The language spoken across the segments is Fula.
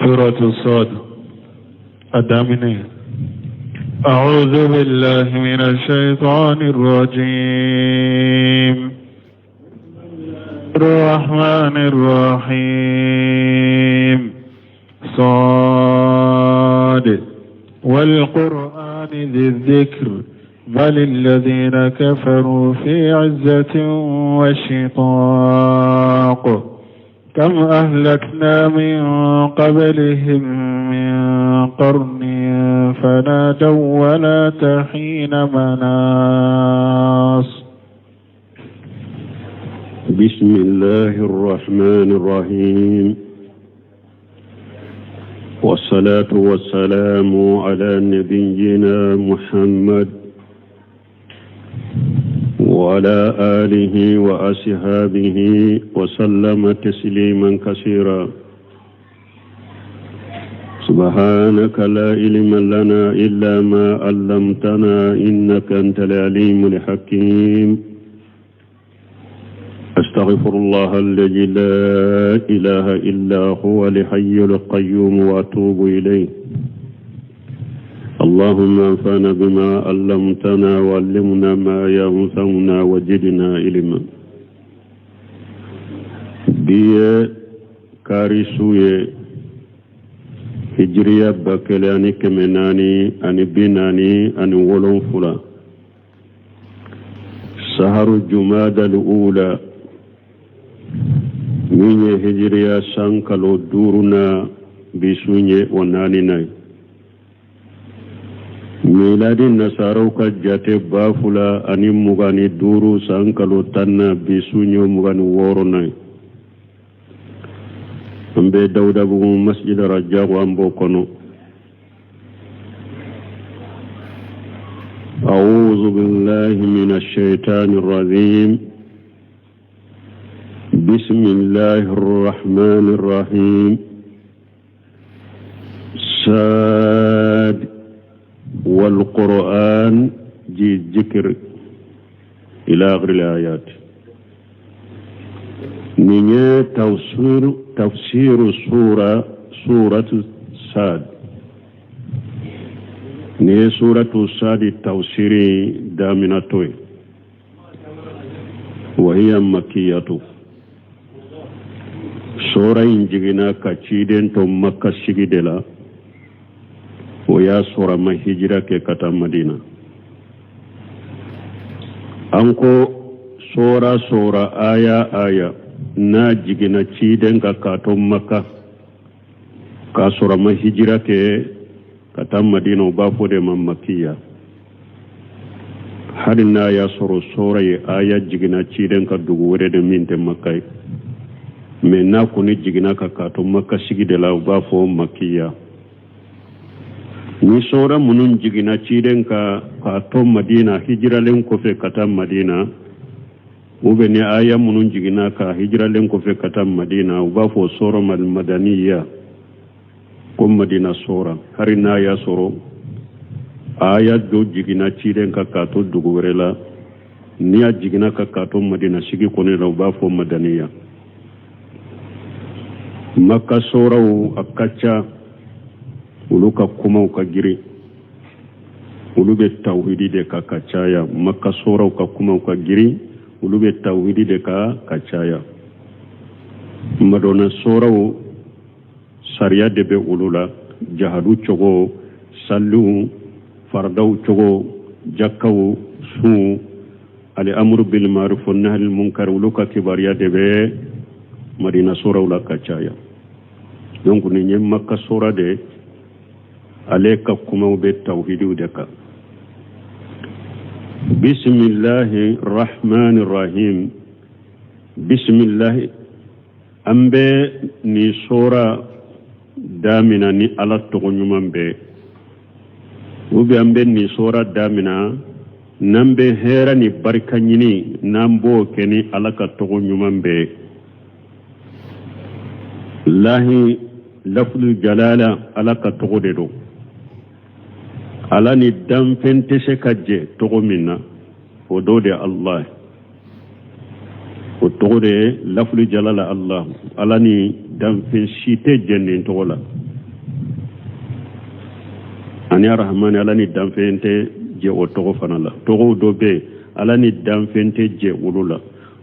سورة الصاد الدامنة. أعوذ بالله من الشيطان الرجيم. الرحمن الرحيم. صاد والقرآن ذي الذكر بل الذين كفروا في عزة وشقاق كم أهلكنا من قبلهم من قرن فنادوا ولا تحين مناص. بسم الله الرحمن الرحيم، والصلاة والسلام على نبينا محمد وعلى آله وأصحابه وسلم تسليما كثيرا. سبحانك لا علم لنا إلا ما علمتنا إنك أنت العليم الحكيم. أستغفر الله الذي لا إله إلا هو الحي القيوم وأتوب إليه. اللهم انفعنا بما علمتنا وعلمنا ما ينفعنا وزدنا علما. بيه كاريسويه هجرية بكلاني كمناني أني بناني أني ولون فلا سهر الجمادى الأولى من هجرية سانكالو دورنا بسوني وناني ناي ميلاد النصارى كجاتي بافلا أني مغاني دورو سانكالو تانا بسوني مغاني ووروناي أمبي داودا بغو مسجد رجاق وامبو كونو. أعوذ بالله من الشيطان الرجيم. بسم الله الرحمن الرحيم. صاد والقرآن جي ذكر إلى آخر الآيات. من تفسير سورة صاد. ني سورة صاد التفسير دامنة وهي مكية. سورة إنجينا كتشيدن توم مكة شيدلا ويا سورة ما هجرة كتا مدينة. أنكو سورة آية na jigina ciden ka katon maka ka sura ma hijira ke katan madina ba fo de man makiya har na ya sura ya aya jigina ciden ka dugu wore de minte makai me na kuni jigina ka katon maka sigi de la ba fo makiya ni sura munun jigina ciden ka katon madina hijira len ko fe katan madina ube ni aya munun jigina ka hijira len ko fe katam madina uba fo soro mal madaniya ko madina sora harina ya soro aya do jigina ciren ka to dugurela ni a jigina ka to madina sigi ko ne uba fo madaniya makka sora u akacha uluka kuma ka giri ulube tauhidi de ka kachaya makka sora ka kuma ka giri ulube tawhidi de ka kacaya madona sorawo sariya de be ulula jahadu chogo sallu fardaw chogo jakkaw su ali amru bil ma'ruf wa nahy anil munkar uluka kibariya de be madina soraw la kacaya donc ni nyem makka sora de aleka kuma be tawhidi de ka. بسم الله الرحمن الرحيم. بسم الله أمبي ني سورة دامنا ني على تغنيمان بي وبي أمبي ني سورة دامنا نمبي هيرا ني بركانيني نمبو كني على تغنيمان بي الله لفظ الجلالة على تغددو ala ni danfen tese kaje togo minna o dode Allah وتقول لفل جلال الله علاني دم في الشيء جنين تقولا ani arrahman ala ni danfente je o togo fana la togo do be ala ni danfente je ulula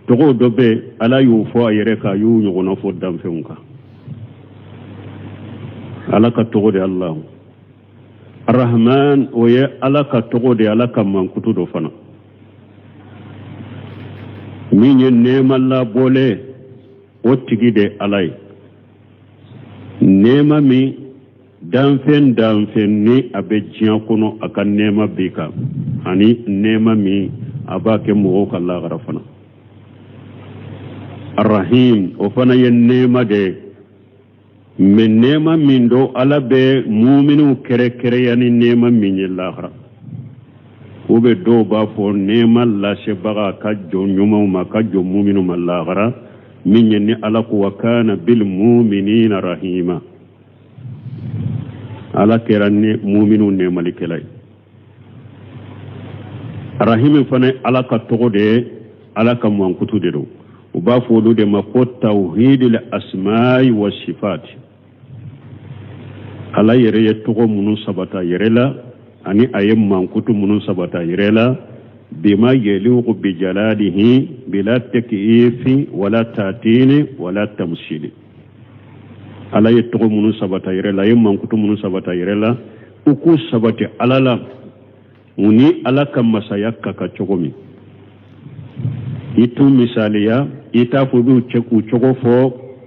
togo do be ala yu fo ayere ka yu nyogona fo danfenka ala ka togo de allah arrahman o ye ala ka togo de ala ka mankutu do fana min ye nema la bole o tigi de alay nema mi danfen ni abe jiyan kono aka nema bika ani nema mi aba ke mo ka la gara fana arrahim o fana ye nema de men nema min do ala be mu'minu kere yani nema min ye lahara ube do ba fo nema la shebaga ka jo nyuma ma ka jo mu'minu ma lahara min ye ni ala ko wa kana bil mu'minina rahima ala keranne mu'minu ne malikelay rahim fana ala ka togo de ala ka mankutu de do uba fo do de ma ko tauhidul asma'i was sifat ala yere ye togo munu sabata yere la ani ayem mankutu munu sabata yere la bima yaliqu bi jalalihi bila takyifi wala tatini wala tamthili ala ye togo munu sabata yere la ayem mankutu munu sabata yere la uku sabati ala la muni ala kam masaya kaka chogomi itu misaliya ita fu bi cheku chogo fo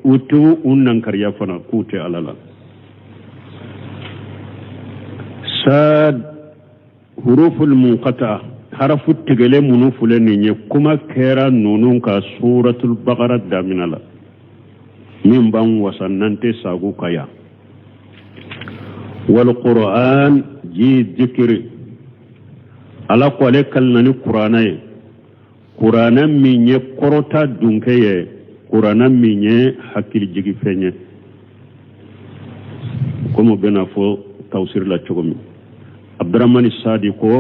utu unnan kariya fana kute ala la sad huruful munqata harafu tigale munu fulani nye kuma kera nunun ka suratul baqara daminala min ban wasannante sagu kaya wal qur'an ji dhikri ala kwale kalnani qur'ana minye korota dunkeye qur'ana minye hakil jigi fenye komo bena fo tawsir la chogomi abdurrahman as-sadiqo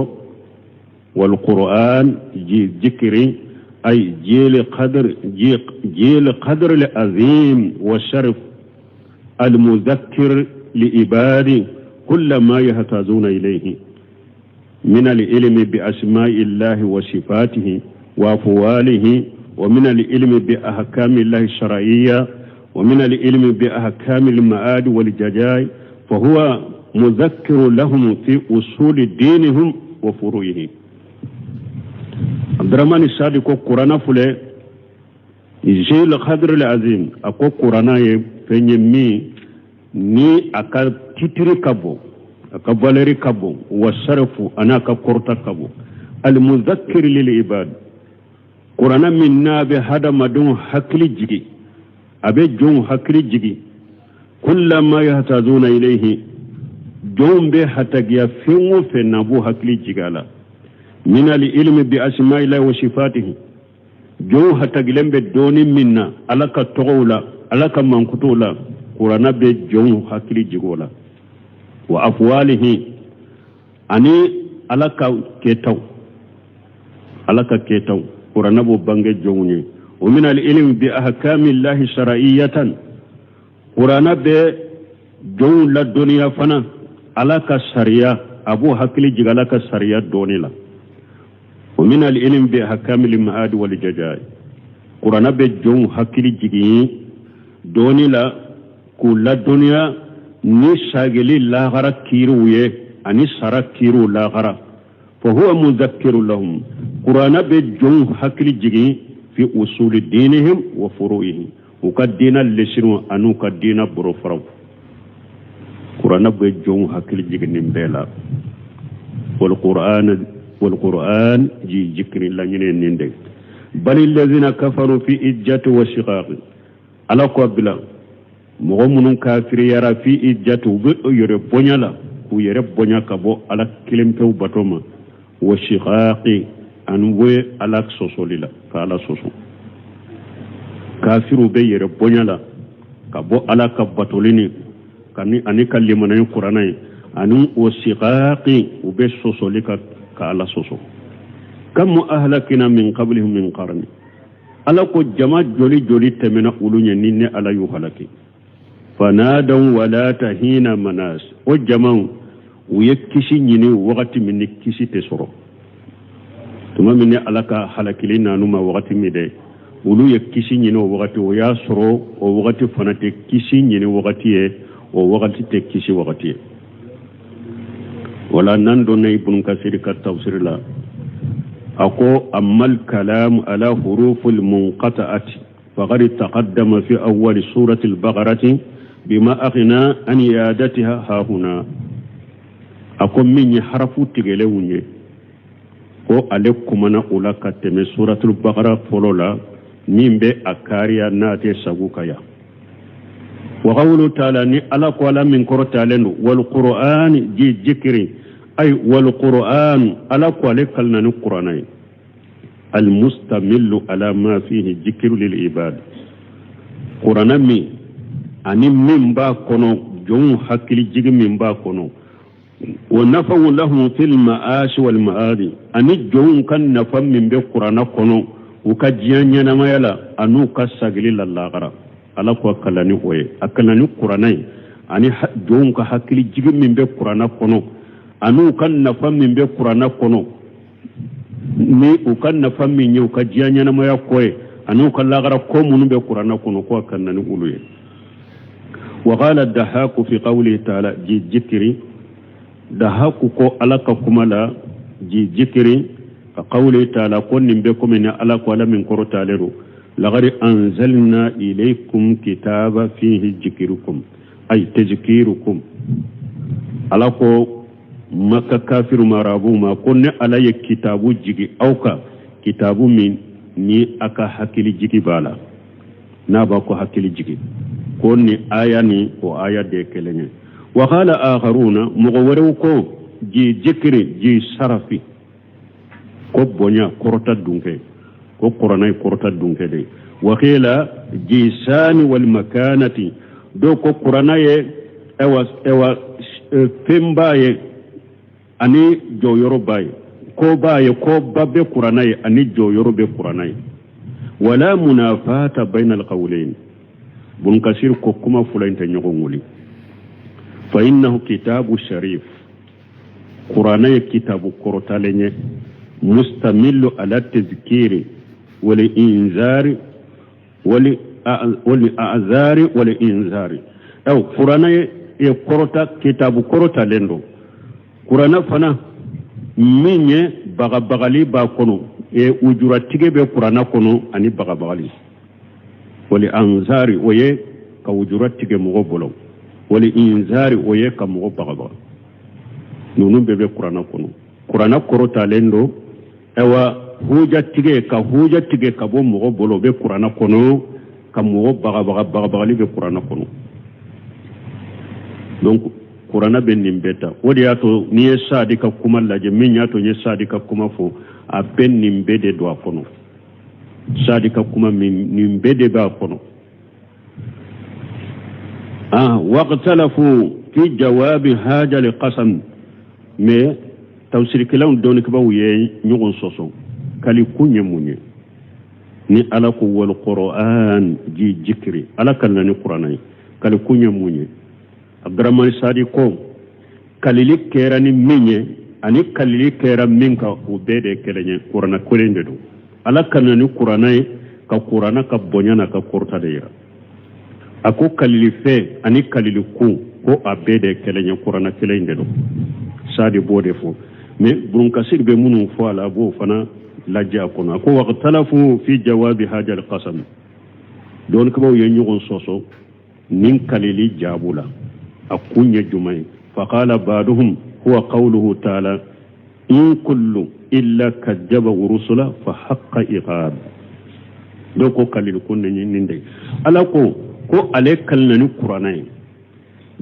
wal qur'an ji dhikri ay jil qadr al azim wa sharaf al mudhakkir li ibadi kull ma yahtazuna ilayhi min al ilmi bi asma'i allah wa sifatihi wa afwalihi wa min al ilmi bi ahkami allah ash-shar'iyya wa min al ilmi bi ahkami al ma'ad wal jazaa fa huwa مذكر لهم في أصول دينهم وفروعهم عبد الرحمن الصادق قرآن فله جيل القدر العظيم أكو قرآن يفنيمي ني أكا تتري كابو أكا فالري كابو والصرف أنا أكا كورتا كابو المذكر للعباد قرآن من نابي هذا مدون حكلي جيجي أبي جون حكلي جيجي كل ما يحتاجون إليه جون به حتى فيمو في نبو حكلي جيغالا من العلم بأسماء الله وصفاته جون حتى جلم بدوني منا على كتولا على كمانكتولا قرآن به جون حكلي جيغولا وأفواله أني على كتو على كتو قرآن به بانج جوني ومن العلم بأحكام الله شرعية قرآن به جون لا دنيا فنا ala ka sariya abu hakili jigala ka sariya doni la wa min al ilm bi ahkamil ma'ad wal jazaa qur'ana be jon hakili jigi doni la ku la dunya ni shagili la gara kiruye ani sara kiru la gara fa huwa mudhakkiru lahum qur'ana be jon hakili jigi fi usul dinihim wa furu'ihim ukaddina lisinu anu kaddina burofraw قرآن بجون حكل جيغنين بيلا والقرآن جي ذكر لنين نندك بل الذين كفروا في إجة وشقاق على قبلا مغمون كافر يرى في إجة ويربونيا لا ويربونيا كبو على كلمة بطوما وشقاق أنوي على سوسولي لا كالا سوسو كافر بي يربونيا لا كبو على كبطوليني kani ani kalimana qur'ana anu wasiqaqi ube sosolika ka ala soso kam ahlakina min qablihim min qarni ala ko jama joli temena ulunya ninne ala yu halaki fanadaw wala tahina manas o jama uye kisi nyini wakati min kisi te soro tuma min alaka halakili nanuma wakati mi de ulu ye kisi nyini wakati o ya soro o wakati fana te kisi nyini wakati ye o wakati te kisi wakati ye wala nan do ne ibn kasir ka tafsir la ako amal kalam ala hurufil munqata'ati faqad taqaddama fi awwal surati al-baqarah bima aghna an yadatiha ha huna ako min harafu tigele wunye ko alakumana ulaka teme suratul baqara folola nimbe akariya nate sagukaya wa qawlu ta'ala ni ala qala min qur'aninu wal qur'an ji jikri ay wal qur'an ala qala kalna ni qur'anai al mustamillu ala ma fihi jikru lil ibad qur'anami ani min ba kono jon hakili jigi min ba kono wa nafawu lahum fil ma'ash wal ma'adi ani jon kan nafam min be qur'ana kono uka jiyanya na mayala anu ka sagili lallagara ala ko kalani oye akalani qur'anai ani jon ka hakili jigi min be qur'ana kono anu kan nafam min be qur'ana kono ni ukan nafam min yu ka jiyanya na maya koye anu ka lagara ko mun be qur'ana kono ko kalani uluye وقال الدهاك في قوله تعالى جي جكري دهاك كو ألقى كمالا جي جكري قوله تعالى كون نبكم إن ألقى ولا من كرو تعالى لغر أنزلنا إليكم كتابا فيه جكركم أي تذكيركم ألقى مكة كافر مرابو ما كون على كتاب جيكي أوكا كتاب من ني أكا حكي جيكي بالا ناباكو حكي جيكي konni ayani o aya de kelenye wa qala akharuna mugawaru ko ji jikri ji sarafi ko bonya korota dunke ko qur'anai korota dunke de wa qila ji sani wal makanati do ko qur'anaye ewa pembaye ani joyoro baye ko baye ko babbe qur'anaye ani joyoro be qur'anaye wala munafata bainal qawlayn bun kasir ko kuma fulaynta nyogonguli fa innahu kitabu sharif qur'ana ya kitabu korotalenye mustamillu ala tazkiri wal inzari wal a'zari wal inzari aw qur'ana ya korota kitabu korotalendo qur'ana fana minye bagabagali ba kono e ujura tige be qur'ana kono ani bagabagali wali anzari oye ka wujurat tige mugo bolo wali inzari oye ka mugo bagaba nunu bebe qur'ana kono qur'ana korota lendo ewa huja tige ka bo mugo bolo be qur'ana kono ka mugo bagaba li be qur'ana kono donc qur'ana ben nimbeta wodi yato ni sadika kuma laje min yato ni sadika kuma fo a ben nimbede do kono sadika kuma min bede ba kono waqtalafu fi jawabi haja li qasam me tawsir kilaw don ko bawiye ñugon soso kali kunye munye ni ala ko wal qur'an ji jikri ala kalna ni qur'anay kali kunye munye abdurrahman sadiko kalili kerani minye ani kalili kera minka ubede kelenye qur'ana kolende do ala kana ni qur'anai ka qur'ana ka bonyana ka korta de yira ako kalili fe ani kalili ku ko abede kelenye qur'ana kelende do sadi bode fo me burun kasir be munu fo ala bo fana lajja kono ko waqtalafu fi jawabi haja alqasam don ko ye ñugon soso nin kalili jabula akunya jumay faqala ba'duhum huwa qawluhu ta'ala in kullu illa kajjaba rusula fa haqqa iqab do ko kalil kunni ninde ala ko ale kalnani qur'anai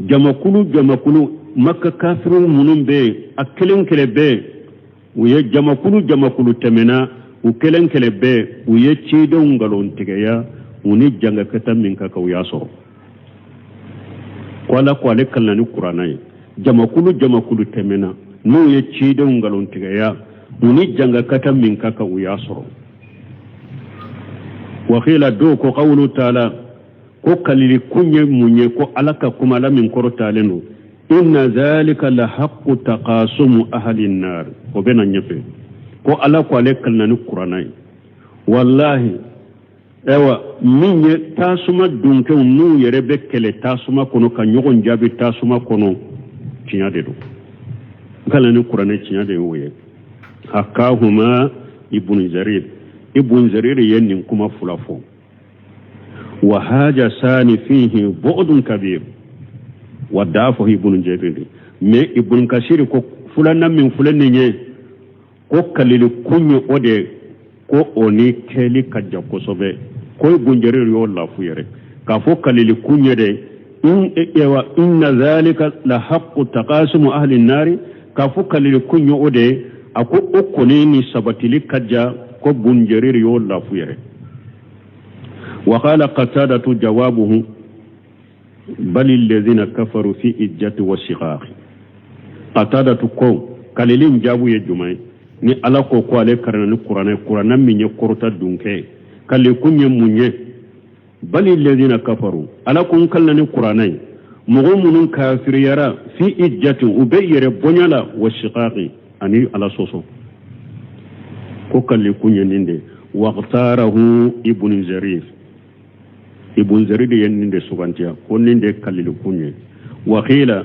jamakulu makka kafirun munun be akelen kele be uye jamakulu temena ukelen kele be uye cido ngalon tigeya uni janga kata min ka uya so ko ale kalnani qur'anai jamakulu temena no ye cido ngalon tigeya uni janga kata min kaka uya soro wa khila do ko qawlu ta'ala ko kalili kunye munye ko alaka kuma la min koro taleno inna zalika la haqqu taqasumu ahli an-nar ko bena nyefe ko ala ko ale kalnani qur'anai wallahi ewa minye tasuma dunke nu yere be kele tasuma kono ka nyogon jabi tasuma kono tinya de do kalani qur'anai tinya de woye hakahuma ibn jarir yennin kuma fulafo wa haja sani fihi bu'dun kabir wa dafa ibn jarir me ibn kasir ko fulana min fulani nye ko kalili kunyo ode ko oni keli kajja ko sobe ko ibn jarir yo lafu yere ka fo kalili kunyo de inna zalika la haqqu taqasum ahli an-nar ka fo kalili kunyo ode ako okone ni sabatili kajja ko ibn jarir yo lafu yere wa qala qatadatu jawabuhu bal alladhina kafaru fi ijjati wa shiqaq qatadatu ko kalilin jabu ye jumai ni ala ko ale karana ni qur'ana min ye korta dunke kalle kunye munye bal alladhina kafaru ala kun kallani qur'anai mu'minun kafir yara fi ijjati ubayyira bonyala wa shiqaqi ani ala soso ko kalle kunye ninde waqtarahu ibn jarir yenninde sugantiya ko ninde kallilu kunye wa qila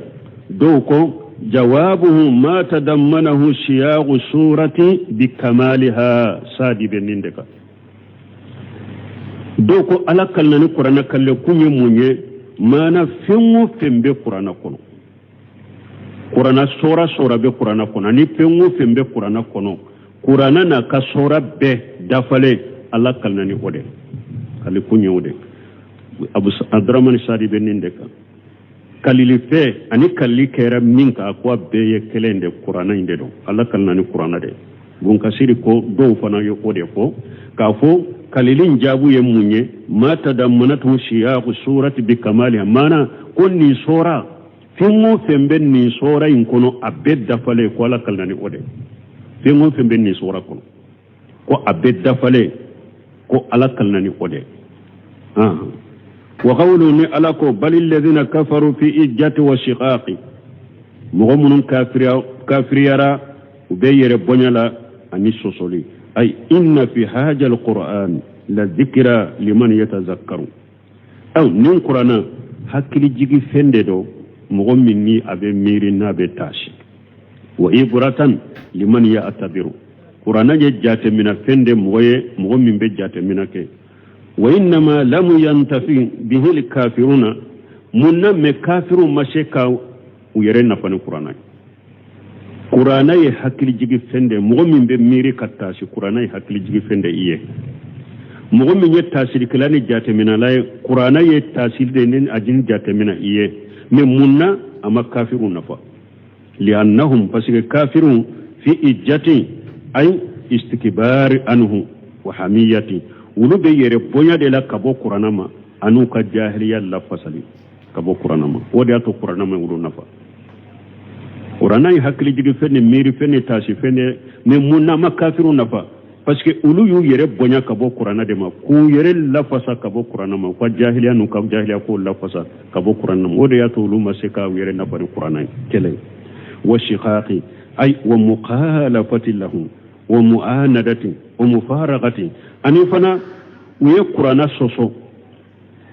doko jawabuhu ma tadammanahu siyaqu surati bikamaliha sadi beninde ka doko ala kallani qur'ana kalle kunye munye mana fengo fembe qur'ana kono qur'ana sura be qur'ana kono ni fengo fembe qur'ana kono qur'ana na ka sura be dafale ala kallani ode kalle kunye ode abu adraman sadi beninde ka kalili fe ani kalli kera minka ko beye kelende qur'ana inde do alla kalnani qur'ana de gon kasiri ko do fana yo ode ko ka fo kalilin jabu ye munye mata da manatu shiyaqu surati bi kamaliha mana konni sura fingo fembe ni sura in kono abedda fale ko alla kalnani ode fingo fembe ni sura kono ko abedda fale ko alla kalnani ode وقولوا ني ألاكو بل الذين كفروا في إجة وشقاق مغمون كافر يرى وبير بنيلا أني سوسولي أي إن في هذا القرآن لذكرى لمن يتذكر أو نين قرآن حكي جيجي فنددو مغمني أبي ميرنا بتاشي وإبرة لمن يأتبر قرآن جات من فند مغمن بجات منك وإنما لم ينتفي به الكافرون من مكافر مشكا ويرنا فن قرآن يحكي جيجي فند مغمن بميري كتاشي قرآن يحكي جيجي فند إيه مغمن يتاشي كلاني جات من الله قرآن يتاشي دين أجن جات من إيه من منا أما كافرون نفا لأنهم فسك كافرون في إجتي أي استكبار عنه وحميتي ulu be yere bonya de la kabo qur'ana ma anu ka jahiliya la fasali kabo qur'ana ma wodi ato qur'ana ma ulu nafa qur'ana yi hakli jigi fene miri fene tashi fene me munna ma kafiru nafa parce que ulu yu yere bonya kabo qur'ana de ma ku yere la fasa kabo qur'ana ma ko jahiliya nu ka jahiliya ko la fasa kabo qur'ana ma wodi ato ulu ma se ka yere nafa qur'ana kele wa shiqaqi ay wa muqalafati lahu wa mu'anadati wa mufaraqati ani fana uye qur'ana soso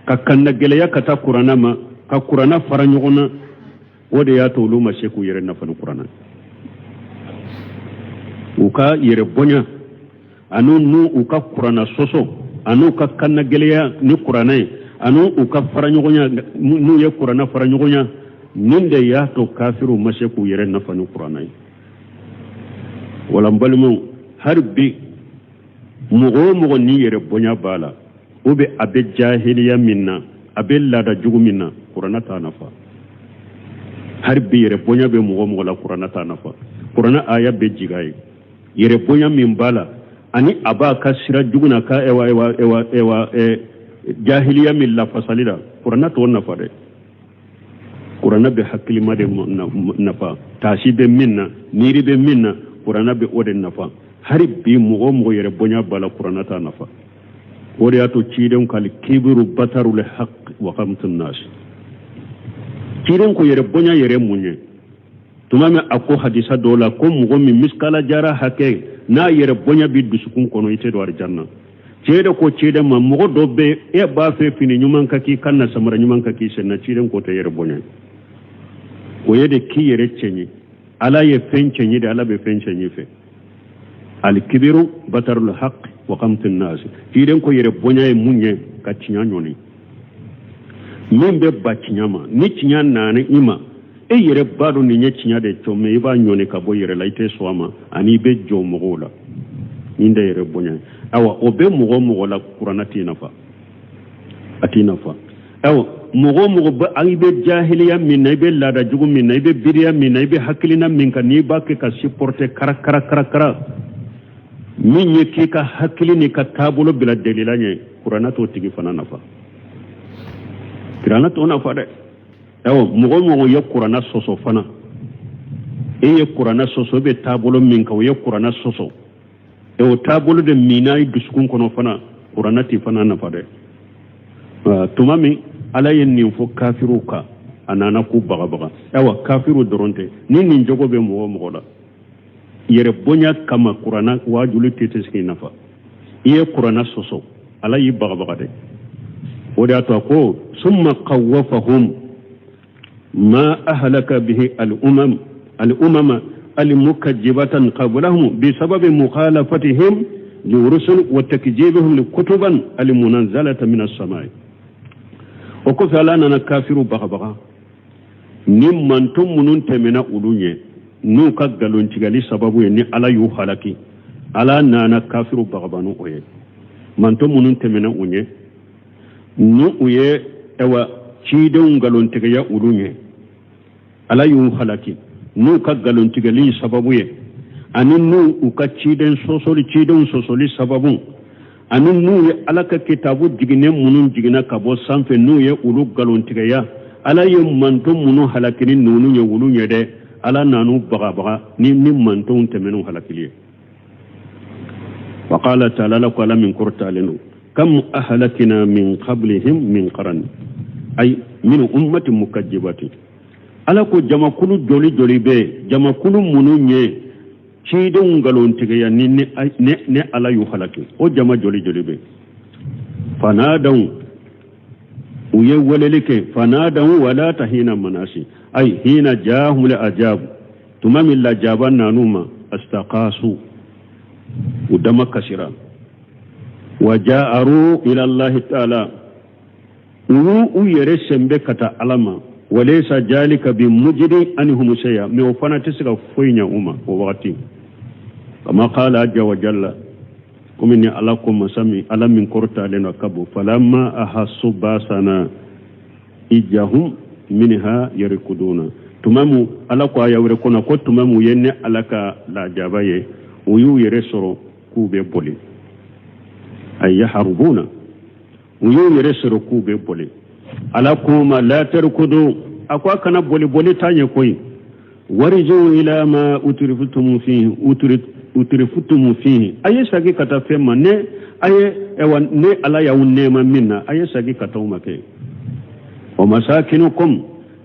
ka kanna geleya kata qur'ana ma ka qur'ana faranyogona wode ya to luma sheku yere na fana qur'ana uka yere bonya anu nu uka qur'ana soso anu ka kanna geleya ni qur'ana anu uka faranyogonya nu ye qur'ana faranyogonya ninde ya to kafiru masheku yere na fana qur'ana wala mbalmu harbi mugo ni yere bonya bala ube abe jahiliya minna abe lada jugu minna qur'ana ta nafa harbi yere bonya be mugo la qur'ana ta nafa qur'ana aya be jigaye yere bonya min bala ani aba ka sira juguna ka ewa jahiliya min la fasalida qur'ana to nafa de qur'ana be hakili made nafa tashi be minna niri be minna qur'ana be ode nafa harbi mugo yere bonya bala qur'ana ta nafa wori ato ciiden kal kibru bataru li haqq wa qamtun nas ciren ko yere bonya yere munye tumame akko hadisa dola ko mugo mi miskala jara hake na yere bonya bi dusukun kono ite do arjanna cede ko cede ma mugo do be e ba fe fini nyuman kaki kanna samara nyuman kaki senna ciren ko to yere bonya ko yede ki yere cenyi ala ye fencenyi de ala be fencenyi fe al kibiru batarul haqq wa qamtun nas ciren ko yere bonya e munye ka cinya nyoni min be ba cinyama ni cinya nane ima e yere bado ni nye cinya de chome iba nyone ka bo yere laite swama ani be jo mogola inde yere bonya awa obe mogo la qur'ana tinafa atinafa awa mogo ba ani be jahiliya min nay be lada jugu min nay be biriya min nay be hakilina min ka ni ba ke ka supporter kara min ye ki ka hakilini ka tabulo bila delila nye qur'ana to tigi fana nafa qur'ana to nafa de awo mogo ye qur'ana soso fana ye qur'ana soso be tabulo min ka ye qur'ana soso o tabulo de minay duskun kono fana qur'ana ti fana nafa de tumami ala yen ni fo kafiru ka anana ku baga awa kafiru doronte ni jogo be mogo la yere bonya kama qur'ana wajulu teteski nafa ye qur'ana soso ala yi baga de o da to ko summa qawwafahum ما أهلك به الأمم المكذبة قبلهم بسبب مخالفتهم للرسل وتكذيبهم لكتبا المنزلة من السماء وكفى لنا كافر بغبغا نمن تمنون تمنا أولوني نوكا قالون تغالي سببو يني على يوحالكي على نانا كافر بغبانو أوي من تمنون تمنا أولوني نو أوي أوا ciidon galontiga ya ulunye ala yun halaki nu ka galontiga li sababu ye anin nu uka ciiden sosoli sababu anin nu ye ala ka kitabu digine munun digina kabo sanfe nu ye ulu galontiga ya ala ye manto munu halakini nunu ye ulunye de ala nanu baga ni manto temenu halakili wa qala ta'ala la qala min qurtalinu kam ahlakina min qablihim min qarn ay min ummati mukajjibati ala ko jamakulu joli be jamakulu mununye ciidon galontiga ya ne ala yu halaki o jama joli be fanadaw uye walelike fanadaw wala tahina manasi ay hina jahum la ajab tumamil la jabanna numa astaqasu udama kasira waja'aru ila allah ta'ala u yere sembe kata alama walaysa jalika bi mujdi anhum shay'a me ofana tisika foynya uma o wakati kama qala ajja wa jalla kumini alakum masami alamin korta lena kabu falamma ahassu basana ijahum minha yarkuduna tumamu alako ayawre kona ko tumamu yenne alaka la jabaye uyu yere soro kube boli ay yahrubuna uyu yere soro kube boli ala kuma la tarkudu akwa kana boli tanye koyi warju ila ma utrifutum fihi aye sagi kata fema ne aye ewa ne ala ya unema minna aye sagi kata umake wa masakinukum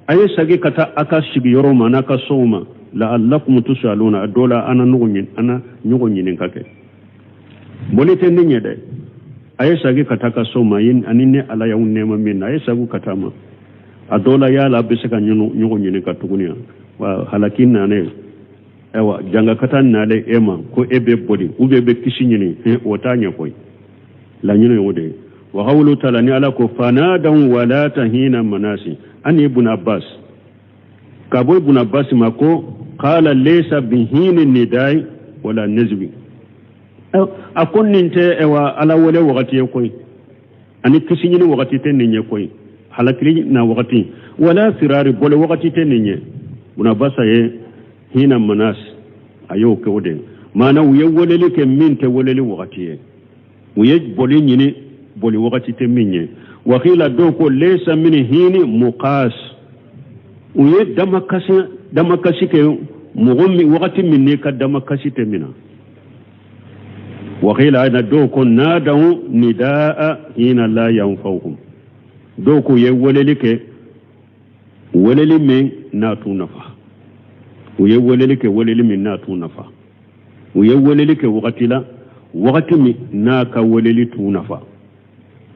aye sagi kata aka shigi yoro manaka soma la allakum tusaluna adola ana nyugonyin kake boli tenye de aye sagi kata ka soma yin anine ala ya unema minna aye sagu kata ma adola ya la bisaka nyugonyin ka tuguniya wa halakin na ne ewa janga katan na le ema ko ebe bodi ube be kishinyini otanya koy la nyino wode wa hawlu ta'ala ni ala ko fanadan wala tahina manasi an ibn abbas kabo ibn abbas mako qala laysa bihin nidai wala nazbi akon ninte ewa ala wala wakati koy ani kishinyini wakati teninye koy halakili na wakati wala firari bole wakati teninye ibn abbas ye hina manas ayo ke wode mana uye wolele ke minte wolele wakati uye boli nyini boli wakati te minye wakila doko lesa mini hini muqas uye damakasi ke mugummi wakati minne ka damakasi te mina wakila ana doko nadahu nidaa hina la yanfauhum doko ye wolele ke weleli men natu nafa uye weleli ke weleli min natu nafa uye weleli ke wakati mi naka weleli tu nafa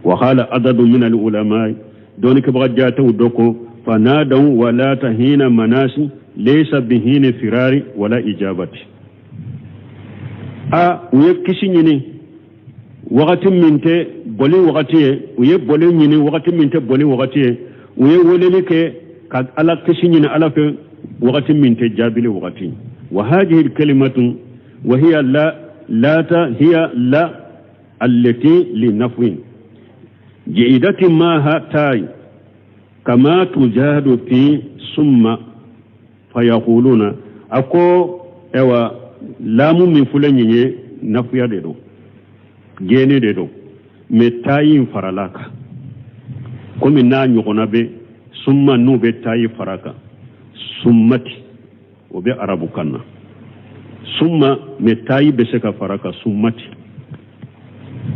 وقال عدد من العلماء دونك بغجاته دوكو فنادوا ولا تهين مناسي ليس بهين فرار ولا إجابة ويكسي نيني وقت منت بولي وقتيه ويبولي نيني وقت منت بولي وقتيه ويوليك قد ألا كسي نيني ألا في وقت منت جابلي وقتيه وهذه الكلمة وهي هي لا التي لنفوين جئدة ما تاي كما تجاد في ثم فيقولون أكو إوا لام من فلان نفيا ديدو جيني ديدو متاي فرالاك كم نان يغنى ثم نو بتاي فراكا ثمتي وبي عربو كنا ثم متاي بسكا فراكا ثمتي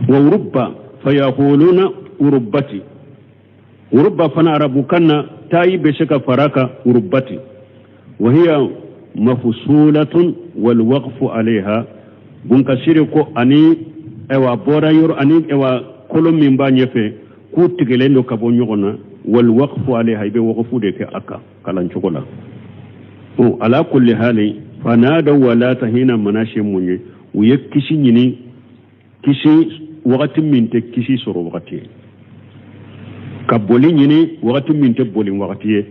وربا فيقولون وربتي وربا فانا عربو كنا تاي بشكا فراكا وربتي وهي مفصولة والوقف عليها بنكسيركو أني اوا بورا يور أني اوا كل من بانيه في كو تيغلندو كابو نيغونا والوقف عليها يبي وقفو ديك اكا كلان شوكولا على كل حال فنادوا ولا تهين مناشي موني ويكشي ني كشي وقت من تكشي سورو وقتي كبولي ني وقت من تبولي وقتي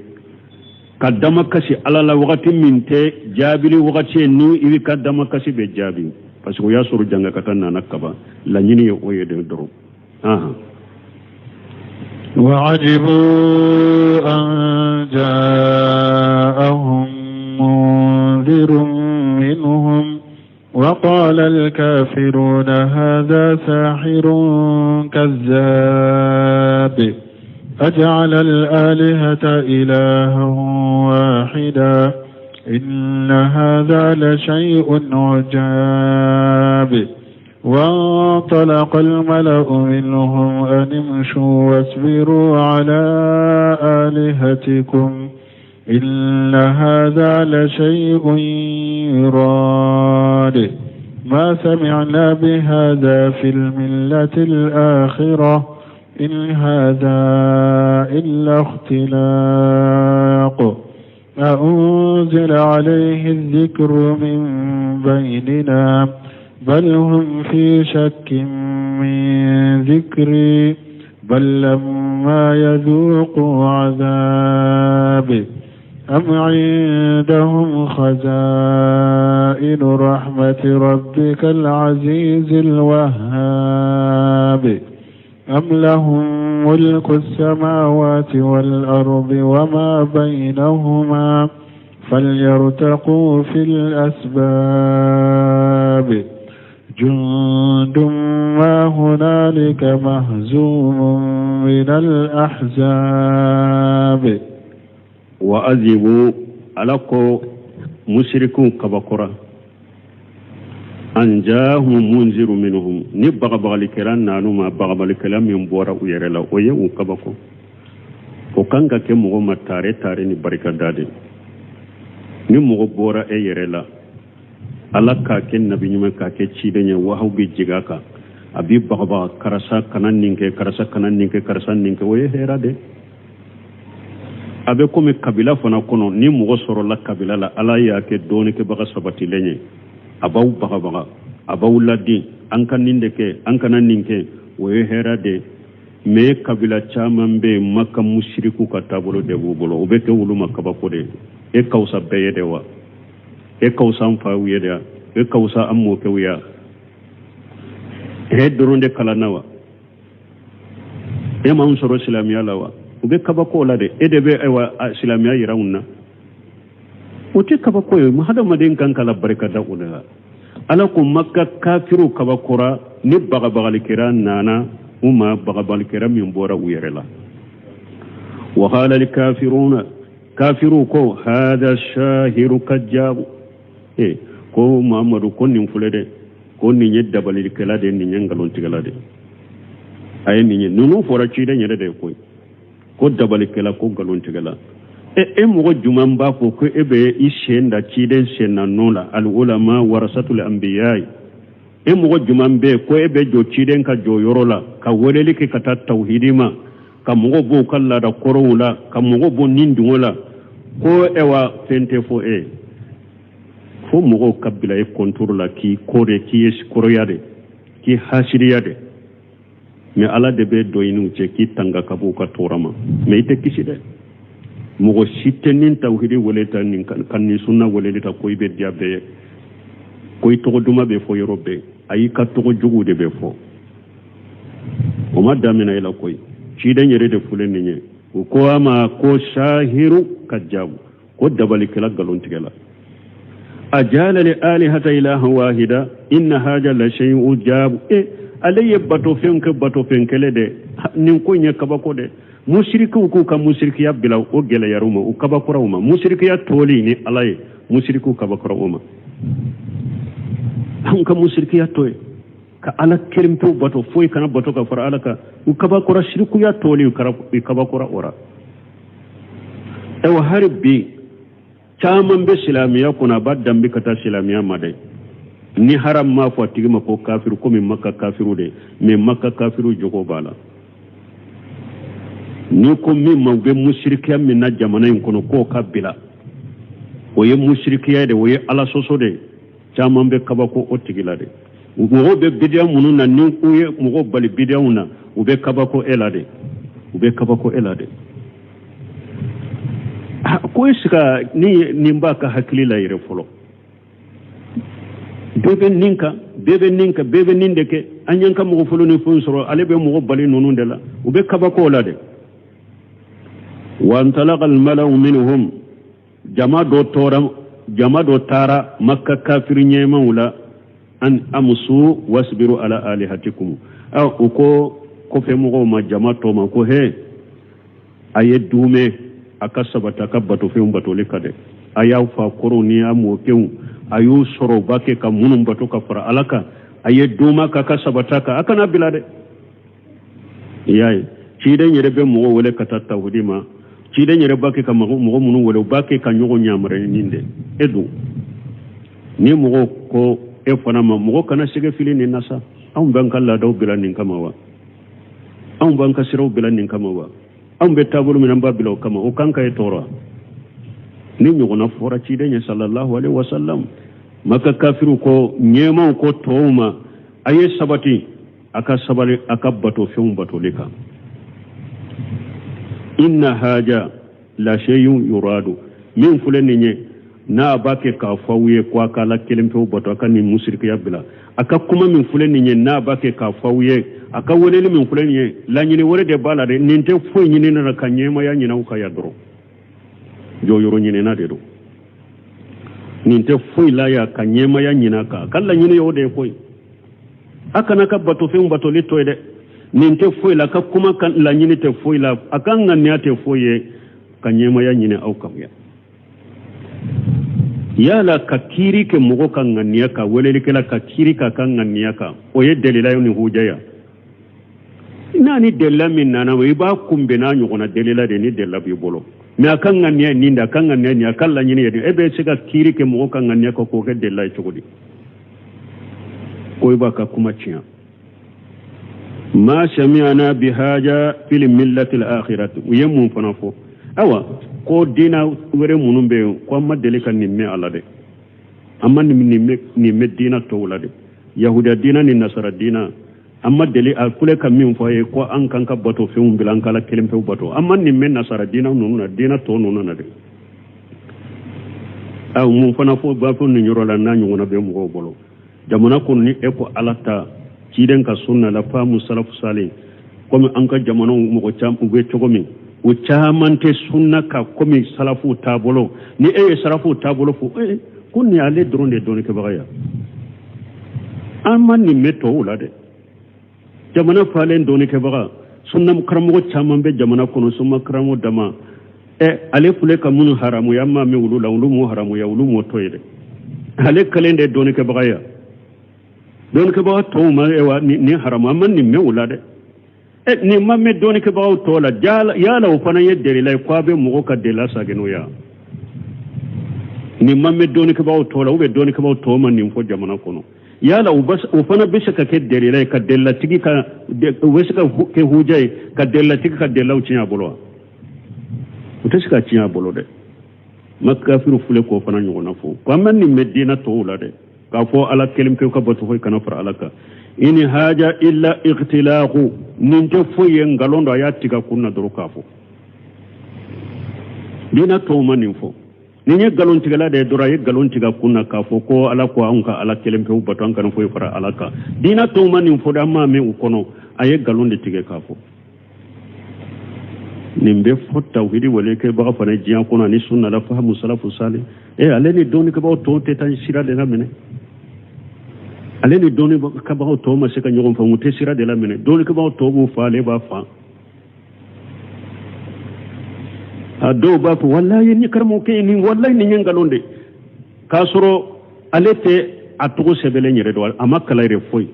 كدما كشي على لا وقت من ت جابلي وقتي ني اي كدما كشي بجابي باسكو يا سورو جانغا كتانا نكبا لا ني ني او يدو درو وعجبوا أن جاءهم منذر منهم وقال الكافرون هذا ساحر كذاب أجعل الآلهة إلها واحدا إن هذا لشيء عجاب وانطلق الملأ منهم أن امشوا واصبروا على آلهتكم إن هذا لشيء يراد ما سمعنا بهذا في الملة الآخرة إن هذا إلا اختلاق أنزل عليه الذكر من بيننا بل هم في شك من ذكري بل لما يذوقوا عذابي أم عندهم خزائن رحمة ربك العزيز الوهاب أم لهم ملك السماوات والأرض وما بينهما فليرتقوا في الأسباب جند ما هنالك مهزوم من الأحزاب وأذبوا علىكو مشركون كبكرة أن جاءهم منذر منهم نبغى بغالكران نانو ما بغى الكلام ينبورا ويرلا ويو كبكو وكان كم مغمى تاري نبارك دادي نمغى بورا يرلا ala ka ke nabi nyuma ka ke chidenya wahu bi jigaka abi bagaba karasa kanan ninke karasa ninke woye herade abe kome kabila fana kono ni mugo soro la kabila la ala ya ke doni ke baga sabati lenye abaw bagaba abaw ladi an kanan ninke woye herade me kabila chaman be makka mushriku ka tabolo de bubolo obe ke wulu makaba ko de e kausa beye de wa e kausan fa wiyeda e kausa ammo ke wiya e doronde kala nawa e man soro islamiya lawa ube kaba ko la de e de be wa islamiya yirawunna o te kaba ko mu hada maden kan kala barka da una ala ko makka kafiru kaba kora ni baga bagal kiran nana uma baga bagal kiram min bora uyerela wa qala al kafiruna kafiru ko hada shahiru kajjab ko Muhammadu ko nin fulede ko nin yedda balil kala de nin yangalon tigala de ay nin nunu fora ci de nyede de ko dabal kala ko galon tigala mogo juman ba ko ebe ishenda ciden senna nola al ulama warasatul anbiya mogo juman be ko ebe jo ciden ka jo yorola ka weleli ke kata tauhidima ka mogo bo kala da korowula ka mogo bo nindungola ko ewa fente fo fo mogo kabila konturla ki kore ki koroyade ki hasiriyade me ala de be doyinu ce ki tanga kabu ka torama me ite kiside mogo sitenin tawhidi woleta nin kan ni sunna woleta ko ibe diabe ko ito duma be fo yorobe ayi ka to jugu de be fo o madamina ila koy ci den yere de fulen ni ko ama ko shahiru kajabu ko dabali kala galon tigela ajala li alihata ilaha wahida inna haja la shay'un jab alaye bato fenkele de nin ko nya kabako de mushriku ku ka mushrikiya bila o gele yaruma o kabakura uma mushrikiya toli ni alaye mushriku kabakura uma an ka mushrikiya toy ka ala kelimto bato foi kana bato ka fara alaka o kabakura shirku ya toli kabakura ora ewa harbi chaman be silamiya kuna baddan bi kata silamiya madai ni haram ma fo tigima ko kafiru ko min makka kafiru de me makka kafiru jogo bala ni ko min ma be mushrikiya min na jamana in kono ko kabila o ye mushrikiya de o ye ala soso de chaman be kabako o tigila de mo be bidiya munun na ni ko ye mo bali bidiya una o be kabako elade ko iska ni mbaka hakili la ire folo bebe ninka nindeke anyanka mo folo ni funsoro alebe mo bali nonu de la ube kabako la de wa antalaqa al mala'u minhum jama do tara makka kafir nyema wala an amsu wasbiru ala alihatikum aw ko fe mo ma jama to ma ko he ayedume akasabata kabato fe umbato lekade aya fa koroni amo kew ayu soro bake ka munum bato ka fara alaka aye duma ka kasabata ka akana bilade yayi ci den yere be mo wole katata hudima ci den yere bake ka mo munum wole bake ka nyogo nyamare ninde edu ni mo ko e fana ma mo kana sige fili ni nasa am bankalla daw bilanin kamawa am banka siraw bilanin kamawa am be tabulu min babilo kama o kanka e tora ni nyogona fora ci de sallallahu alaihi wasallam maka kafiru ko nyema ko toma aye sabati aka sabale aka bato fum bato leka inna haja la shay'un yuradu min fulani nye na bake ka fawye kwa kala kelimto bato aka ni musrika yabila aka kuma min fulani nye na bake ka fawye aka woneli min fulani nye la nyini wore de bala de ninte fo nyini na kanyema ya nyina uka yadro jo yoro nyine na de do ninte fo la ya kanyema ya nyina ka kala nyini yo de fo aka na ka bato fe bato lito de ninte fo la ka kuma kan la nyini te fo la aka nganya te fo ye kanyema ya nyine au kam ya la kakiri ke mugo kan ngania ka weleli ke la kakiri ka kan ngania ka o ye delila yo ni hujaya nani della min nana we ba kumbe na nyogona delila de ni della bi bolo me akan ngania ninda kan ngania ni akalla nyini yedi ebe sika kiri ke mugo kan ngania ko ke della chugudi ko ba ka kuma ciya ma sami'ana bihaja fil millati al akhirah yemu fanafo awa ko dina were munumbe ko amma delika nimme ala de amma nimme dina to wala de yahuda dina ni nasara dina amma deli al kule kam min foye ko an kan ka bato fe um bilan kala kelim fe bato amma nimme nasara dina nonu dina to nonu na de aw mun fana fo ba fo ni nyoro la na nyona be mo bolo jamana ko ni e ko alata ci den ka sunna la fa musalafu salih comme an ka jamana mo ko cham ube chogomi o chamante sunna ka comme salafu tabolo ni e salafu tabolo fo ko ni ale dronde don ke bagaya amma ni meto wala de jamana falen don ke baga sunna karamo chamambe jamana kono summa karamo dama ale fule ka mun haramu yamma me wulu la wulu mo haramu ya wulu mo toyede ale kalende don ke bagaya don ke baga to ma e wa ni haramu amma ni me wala de ni mamme doni ke bawo tola yala o fana ye derila ko be mo ka dela sageno ya ni mamme doni ke bawo tola ube doni ke bawo to man ni fo jamana kono yala o fana bisa ka ke derila ka dela tigi ka wesa ka ke hujai ka dela tigi ka dela u cinya bolo utashika cinya bolo de makafiru fule ko fana nyona fo ko man ni medina to la de ka fo ala kelim ke ka batu fo kana far alaka ini haja illa iqtilaqu nin to fo yen galondo ya tiga kunna doro ka fo dina to man fo ni nye galon tiga la de dora ye galon tiga kunna ka fo ko ala ko anka ala kelim ke batu an kana fo fara alaka dina to man fo da ma me u kono aye galon de tiga ka fo nimbe fo tawhidi wale ke ba fa ne jiyan kono ni sunna la fahamu salafu salih ale ni doni ke ba to te tan sira de la mene ale ni doni ka ba to ma se ka nyogon fa mute sira de la mene doni ka ba to bu fa le ba fa ado ba fa wallahi ni karmo ke ni wallahi ni ngalonde kasoro ale te atugo sebele nyere do amakala re foy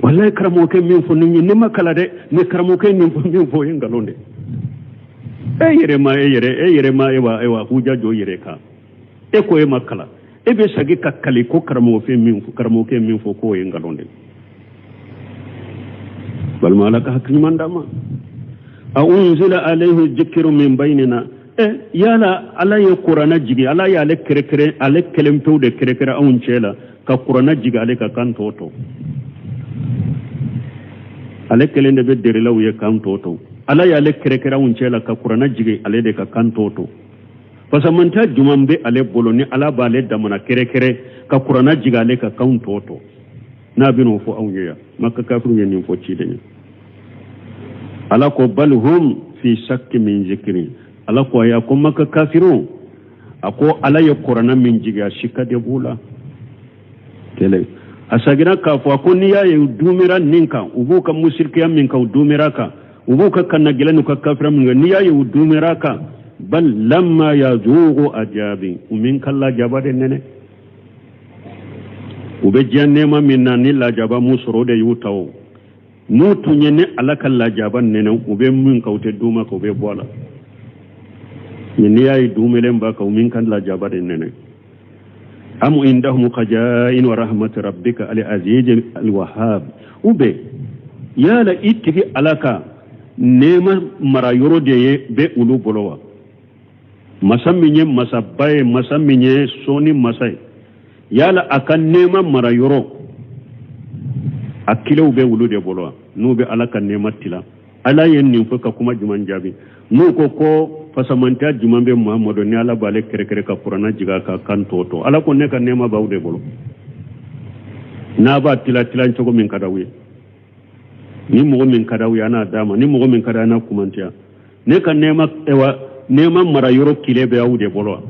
wallahi karmo ke min fo ni makala de ni karmo ke ni fo min fo ngalonde yere ma ewa huja jo yere ka ko e makala ebe sagi kakkali ko karamo ke min fo ko en galonde bal malaka hakki mandama a unzila alayhi dhikru min bainina yala ala ya qur'ana jigi ala ya le kere ale kelem pewde kere awun cela ka qur'ana jigi ale ka kan toto ale kelende be dere law ye kan toto ala ya le kere awun cela ka qur'ana jigi ale de ka kan toto pasamanta jumambe ale boloni ala bale damana kere ka qur'ana jigale ka kaunto to na bino fo awnya makka kafiru yen fo ci de ala ko balhum fi shakki min zikri ala ko ya ko makka kafiru ako ala ya qur'ana min jiga shika de bula tele asagira ka fo ko ni ya dumira ninka ubuka musirkiya minka dumira ka ubuka kanna gilanu ka kafira min ni ya dumira ka bal lamma yazugu ajabi umin kala jabade nene ube jannema minna ni la jaba musoro de yutawo nutu nyene alaka la jaba nene ube min kawte duma ko be bola ni yayi dumele mbaka umin kan la jabade nene am indahum qajain wa rahmat rabbika al aziz al wahhab ube yala itigi alaka nema marayoro de be ulu bolowa masaminye masabaye masaminye soni masai yala akan nema mara yoro akile ube wulu de bolo nube alaka nema tila ala yen nin fuka kuma juman jabi nu ko fasamanta jumambe muhammadu ni ala bale kere ka qur'ana jiga ka kan toto ala ko ne ka nema bawde bolo na ba tila nchogo min kadawi ni mo min kadawi ana dama ni mo min kadana kumantia ne ka nema ewa nema mara yoro kilebe awde bolo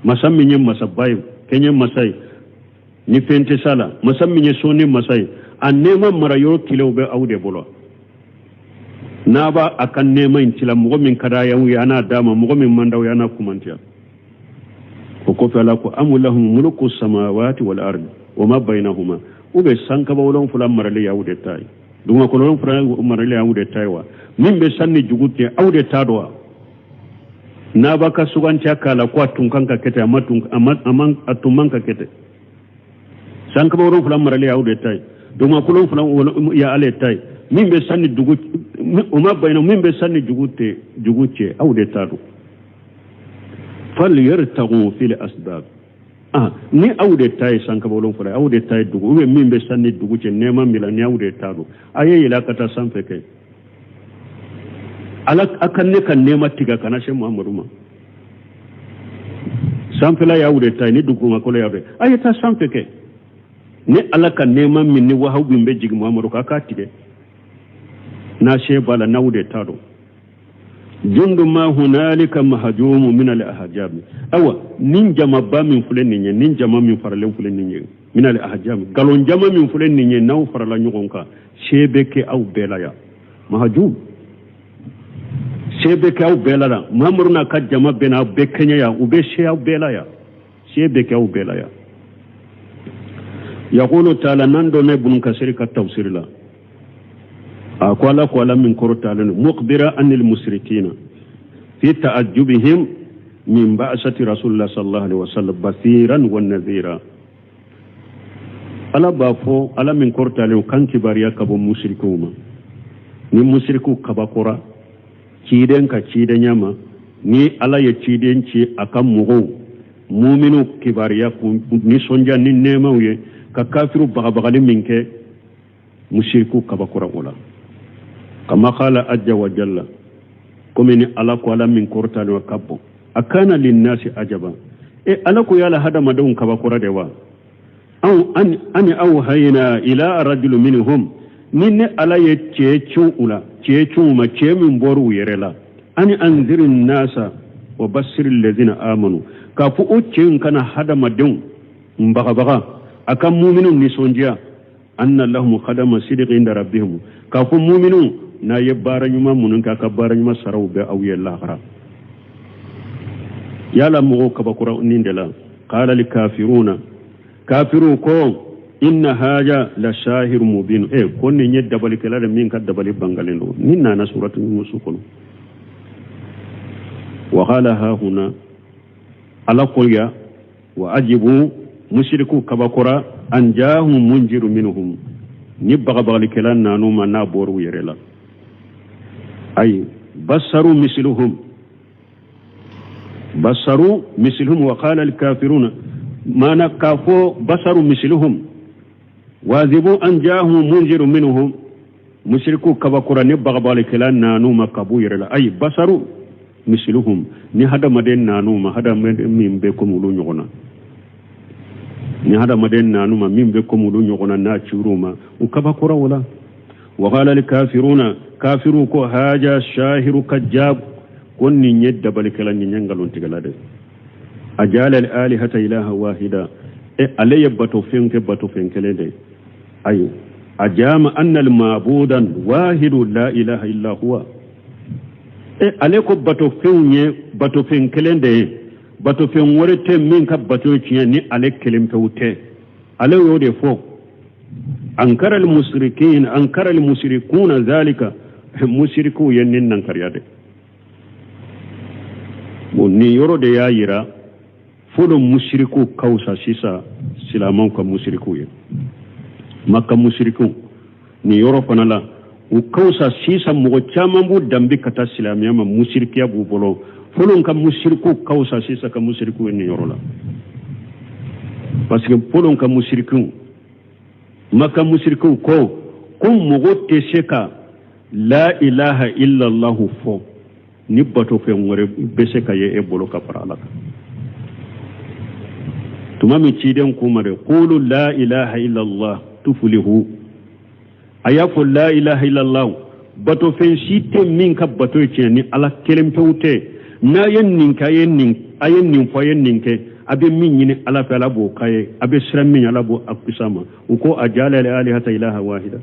masamminye masabai kenye masai ni fente sala masamminye soni masai an nema mara yoro kilebe awde bolo na ba akan nema intila mo min kada yawu yana dama mo min mandaw yana kumantiya ko fala ko amulahum mulku samawati wal ardi wama bainahuma ube sanka ba wolon fulan marale yawde tay duma ko lon fulan marale yawde taywa min be sanni jugute awde tadwa na baka suganci akala ko tunkanka kete amman atumanka kete san ka bawron fulan marale ya ude tay do ma kulon fulan ya ale tay min be sanni dugu uma bayna min be sanni juguce aude tadu fal yartagu fil asbab ni aude tay san ka bawron fulan aude tay dugu ube min be sanni duguce nema mila ni aude tadu aye ila kata san feke ala akan ne kan nema tiga kana she muhammadu ma samfela ya wude tay ni dugu ma ko ya wude ayata samfeke ne ala kan nema min ni wahaw bimbe jigi muhammadu ka ka tige na she bala na wude tado jundu ma hunalika mahjum min al ahjab awa nin jama ba min fulen ni nin jama min farale fulen ni min al ahjab galon jama min fulen ni naw farala nyugonka shebeke aw belaya mahjum shebe ka ubelala mamuruna ka jama bena bekenya ya ube she ubelaya shebe ka ubelaya yaqulu ta'ala nando ne bunun kasiri ka tafsirila أقول من كرة مخبرة عن المشركين في تعجبهم من بعثة رسول الله صلى الله عليه وسلم بصيرا ونذيرا ala bafo ala min kortale kan kibariya kabo mushrikuma ni mushriku kabakora ciden ka ciden yama ni ala ya ciden ci akan mugo mu'minu kibariya ni sonja ni nema uye ka kafiru bagabagali minke mushriku kabakora wala kama qala ajja wa jalla komini ala ko ala min kortale kabbo akana linnasi ajaba ala ko yala hada madun kabakora dewa أو أن أوهينا إلى رجل منهم من على يتشيشون ولا تشيشون ما تشيمن بورو يرلا أن أنذر الناس وبشر الذين آمنوا كافو أتشين كان هذا مدون مبغبغا أكم مؤمنون نسونجيا أن لهم خدم صدق عند ربهم كافو مؤمنون نا يبارن يما منن كبارن يما سرو بأو يلا غرا يلا مغو كبكرا نيندلا قال الكافرون كافرون كون إن هذا لشاهر مبين كون نيت دبل كلا من كدبل بانغالينو نينا سورة المسوكون وقال ها هنا على قرية وأجبوا مشركوا كبكرا أن جاءهم منذر منهم نبغى بغل كلا نانو ما نابورو يرلا أي بصروا مثلهم وقال الكافرون ما نكافو بصر مثلهم واذبوا أن جاءهم منذر منهم مشركوا كبكرا نبغى بالكلان نانو ما كبوير أي بصر مثلهم نهذا مدين نانو ما هذا من بكم ولون يغنا نهذا مدين نانو ما من بكم ولون يغنا ناتشوروما وكبكرا ولا وقال الكافرون كافروا كو هاجا شاهر كجاب كن يد بالكلان ينغلون تغلاد أجعل الآلهة إلها واحدا علي باتوفين كليدي أي أجام أن المعبودا واحد لا إله إلا هو عليكم باتوفين كليدي باتوفين ورته منك باتوفين ني عليك كلمة توتي عليه يودي فوق أنكر المشركون ذلك مشركو ينن ننكر يدي ni yoro de yayira folo mushriku kausa sisa silaman ka mushriku ye makka mushriku ni yoro fanala u kausa sisa mo chama bu dambi kata silamiya ma mushrikiya bu bolo folo ka mushriku kausa sisa ka mushriku ni yoro la parce que folo ka mushriku makka mushriku ko mo gote sheka la ilaha illa allah fo ni bato fe ngore beseka ye e bolo ka faralaka tumami ciden kumare qulu la ilaha illa allah tuflihu ayako la ilaha illa allah bato fen site min ka bato ni ala kelem pewte na yennin ka ayennin fayennin ke abe min yini ala fa labo kaye abe sram min ala bo akusama uko ajala la ilaha ilaha wahida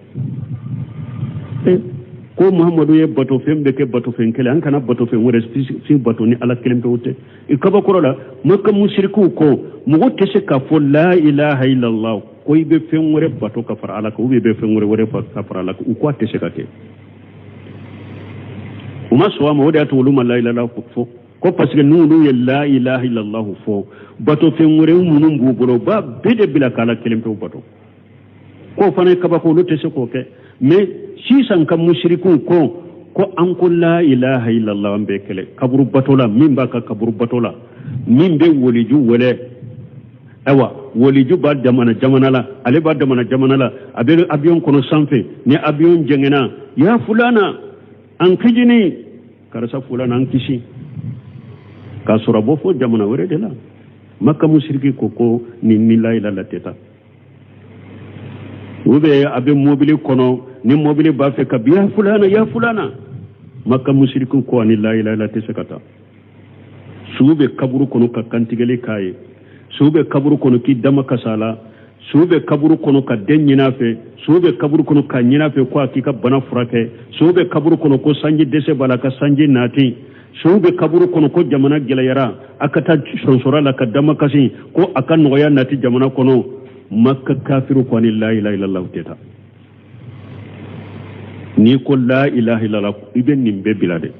ko muhammadu ye bato fen be ke bato fen kele an kana bato fen wore si bato ni ala kelem pewte ikaba korola makka mushriku ko mugo tese ka fo la ilaha illallah ko ibe fen wore bato ka fara ala ko ibe fen wore ka fara ala ko ko tese ka ke uma so ma wode atuluma la ilaha illallah fo ko parce que nous ye la ilaha illallah fo bato fen wore munum bu bolo ba bede bila kala kelem pe bato ko fane ka ba ko lo tese ko ke mais si san kam mushriku ko an ko la ilaha illallah ambe kele kaburu batola min ba ka kaburu batola min be woliju wole awa woliju ba jamana la ale ba jamana la abe avion kono sanfe ni avion jengena ya fulana an kijini karasa fulana an kishi ka sura bo fo jamana wore de la makka mushriki ko ni la ilaha teta ube abe mobile kono ni mobile ba fe ka biya fulana makka mushriku ko ni la ilaha illa tesakata sube kaburu kono ka kantigele kaye sube kaburu kono ki dama kasala sube kaburu kono ka denyina fe sube kaburu kono ka nyina fe ko akika bana furake sube kaburu kono ko sanji dese bala ka sanji nati sube kaburu kono ko jamana gelayara akata sonsora la ka dama kasi ko akan noya nati jamana kono makka kafiru ko ni la ilaha illa teta ni ko la ilaha illallah ibe nimbe bilade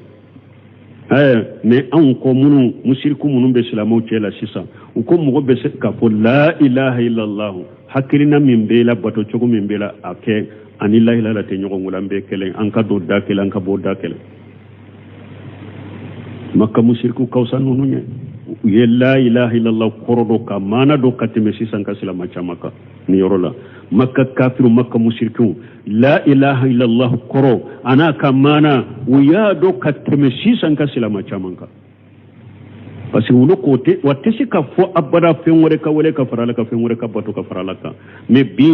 mais an ko munu mushriku munu be islamu cela sisa ko mo be se ka fo la ilaha illallah hakirina min be la bato chogo min be la ake ani la ilaha te nyogo ngulambe kelen an ka do dakela an ka bo dakela makka mushriku kawsan nunu nye ye la ilaha illallah korodo ka mana do katime sisan ka silama chamaka ni yorola makka kafiru makka mushriku la ilaha illallah koro ana ka mana uya do katime sisan ka silama chamaka parce que kote watesi ka fo abada fenwore ka wole ka farala ka fenwore ka bato ka farala ka me bi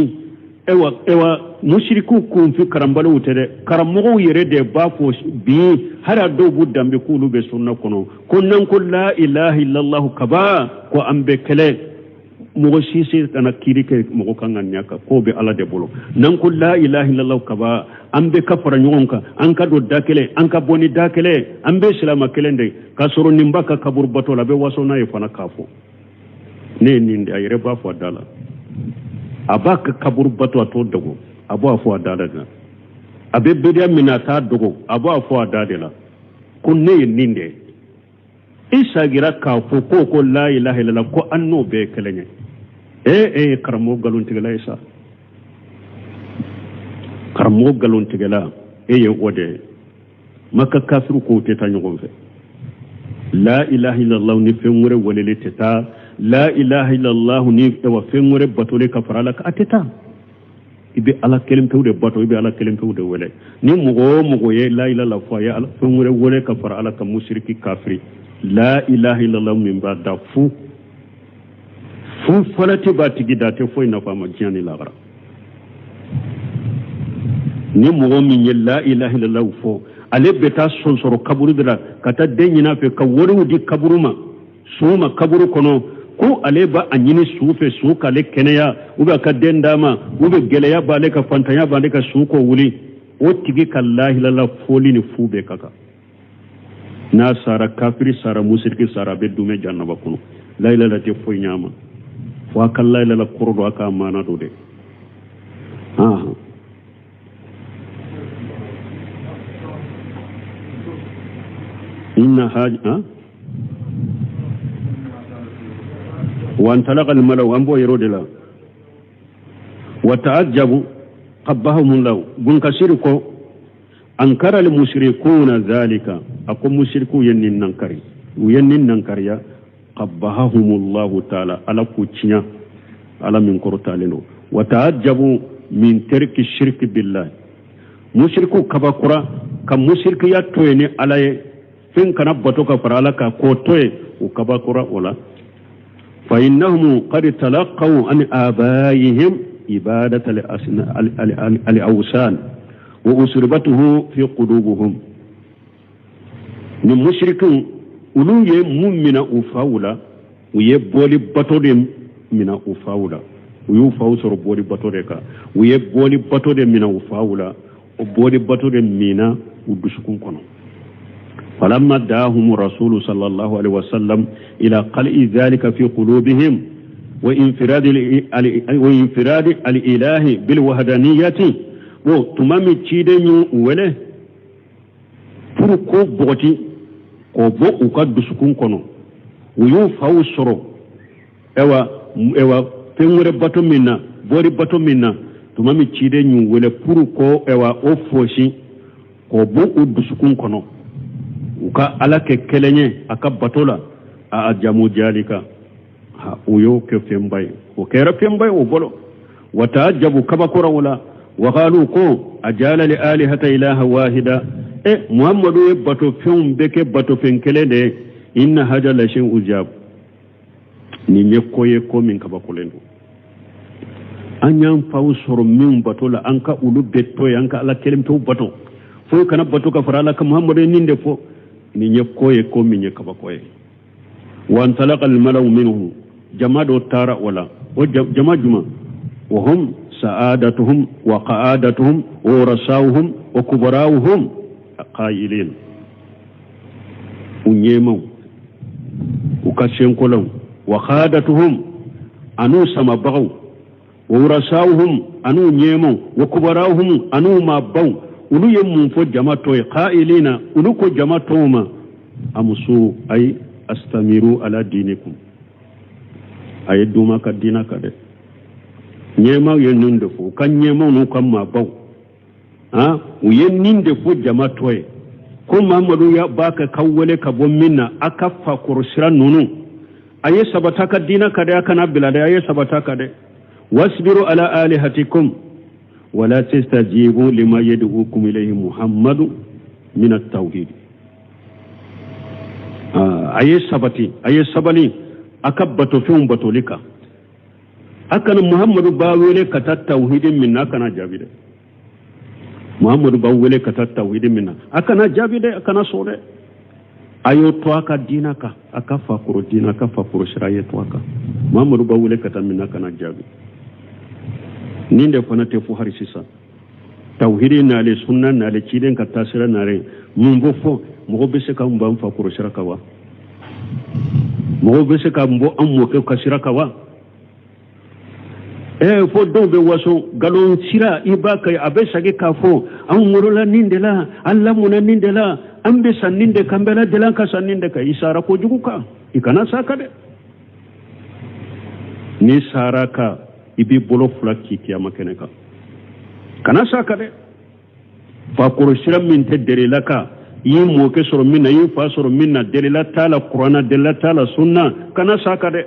ewa mushriku kun fi karambalo utere karamogo yere de ba fo bi hara do budambe kulu be sunna kono konnan ko la ilaha illallah kaba ko ambe kele mogo sisi kana kirike mogo kanga nyaka ko be ala de bolo nan ko la ilaha illallah kaba ambe kafara nyonka anka do dakele anka boni dakele ambe islama kelende ka soro nimbaka kabur bato la be wasona e fana kafo ne ninde ayre ba fo dala abaka kabur bato to dogo abo afo dala na abe bedia minata dogo abo afo dala la kunne ninde isa gira kafo ko la ilaha illallah ko anno be kelenye karamo galon tigala isa karamo galon tigala ye wode maka kafiru ko teta nyogon fe la ilaha illallah ni fenwure walele teta la ilaha illallah ni wa fenwure batole kafara ka ateta ibe ala kelim tawde bato ibe ala kelim tawde wele ni mugo ye la ilaha illallah fa ya ala fenwure wole kafara ala ka mushriki kafiri la ilaha illallah min ba da fu falati ba tigi da te foi na fama jani lagara ni mugo min ye la ilaha illallah fo ale beta sonsoro kaburu dira kata denyina fe ka wori di kaburuma suma kaburu kono ko ale ba anyini sufe suka le kenaya ube ka dendama ube geleya ba le ka fantanya ba le ka suko wuli o tigi ka la ilaha illallah foli ni fube kaka na sara kafiri sara musirki sara be dume jannaba kono la ilaha te foi nyama wa kalla ila qurdu aka mana do de inna haja wa antalaqa al malaw ambo yerode la wa ta'ajjabu qabbahum law gun kasirko ankara al mushrikuna dhalika akum mushriku yennin nankariya qabbahum Allah ta'ala ala kucinya ala min kortalino wa ta'ajjabu min tarki shirk billah mushriku kabakura kam mushriki ya toyni ala fin kana batoka farala ka ko toye u kabakura wala fa innahum qad talaqaw an abaihim ibadata al awsan wa usribatuhu fi qulubuhum ni mushrikun ulu ye mu'mina ufawla uye boli batode mina ufawla uyu fawu soro boli batode ka uye boli batode mina ufawla o boli batode mina udusukun kono falamma dahum rasul sallallahu alaihi wasallam ila qal'i dhalika fi qulubihim wa infirad al-ilahi bil wahdaniyati wo tumami chide nyu wele pour ko boti ko bo uka dusukun kono uyu fawu soro ewa fenwure bato minna bori bato minna tumami chide nyu wele pour ko ewa o foshi ko bo udusukun kono uka alake kelenye aka batola a ajamu jalika ha uyo ke fembay o kera fembay o bolo watajabu kabakura wala wa qalu ko ajala li alihata ilaha wahida muhammadu e bato fen beke bato fen kelede inna haja la shay ujab ni nyekkoye ko min kabakolendo anyam fawu soro min bato la anka ulu betto yanka ala kelem to bato fo kana bato ka farala ka muhammadu ninde fo ni nyekkoye ko min nyekabakoye wa antalaqa al malaw minhum jama'u tara wala wa jama'u wa hum sa'adatuhum wa qa'adatuhum wa rasawhum wa kubarauhum قائلين ونيمو وكشنكلهم وخادتهم أنو سمبغوا ورساوهم أنو نيمو وكبراوهم أنو ما بو ulu ye mun fo jama to qailina ulu ko jama to ma amsu ay astamiru ala dinikum ay duma ka dina ka de nyema ye nunde fo kan nyema no kam ma baw ha u ye ninde fo jama to ko Muhammadu ya baka kawwale ka bon minna aka fa kursira nunu aye sabata ka dina ka da kana bilada aye sabata ka de wasbiru ala alihatikum wala tastajibu lima yad'ukum ilayhi Muhammadu min at-tauhid aye sabali aka bato fi bato lika akana Muhammadu ba wele ka tauhidin minna kana jabide Muhammadu ba wele ka tauhidin minna akana jabide akana sore ayo to aka dina ka aka fakuro dina ka fakuro shiraye to aka Muhammadu ba wele ka minna kana jabi ninde fana te fu har sisa tauhidin na le sunna na le kiden ka tasira na re mun bo fo mo be se ka mba fakuro shiraka wa mo be se ka mbo ammo ke ka shiraka wa fo do be waso galon sira ibaka abe sage ka fo an murula nindela Allah muna nindela an be sanninde kambela delan ka sanninde ka isara ko juguka ikana saka de ni saraka ibi bolo flaki kiyama keneka kana saka de fa kurshira min te derelaka yi mo ke soro minna yi fa soro minna derela tala qur'ana derela tala sunna kana saka de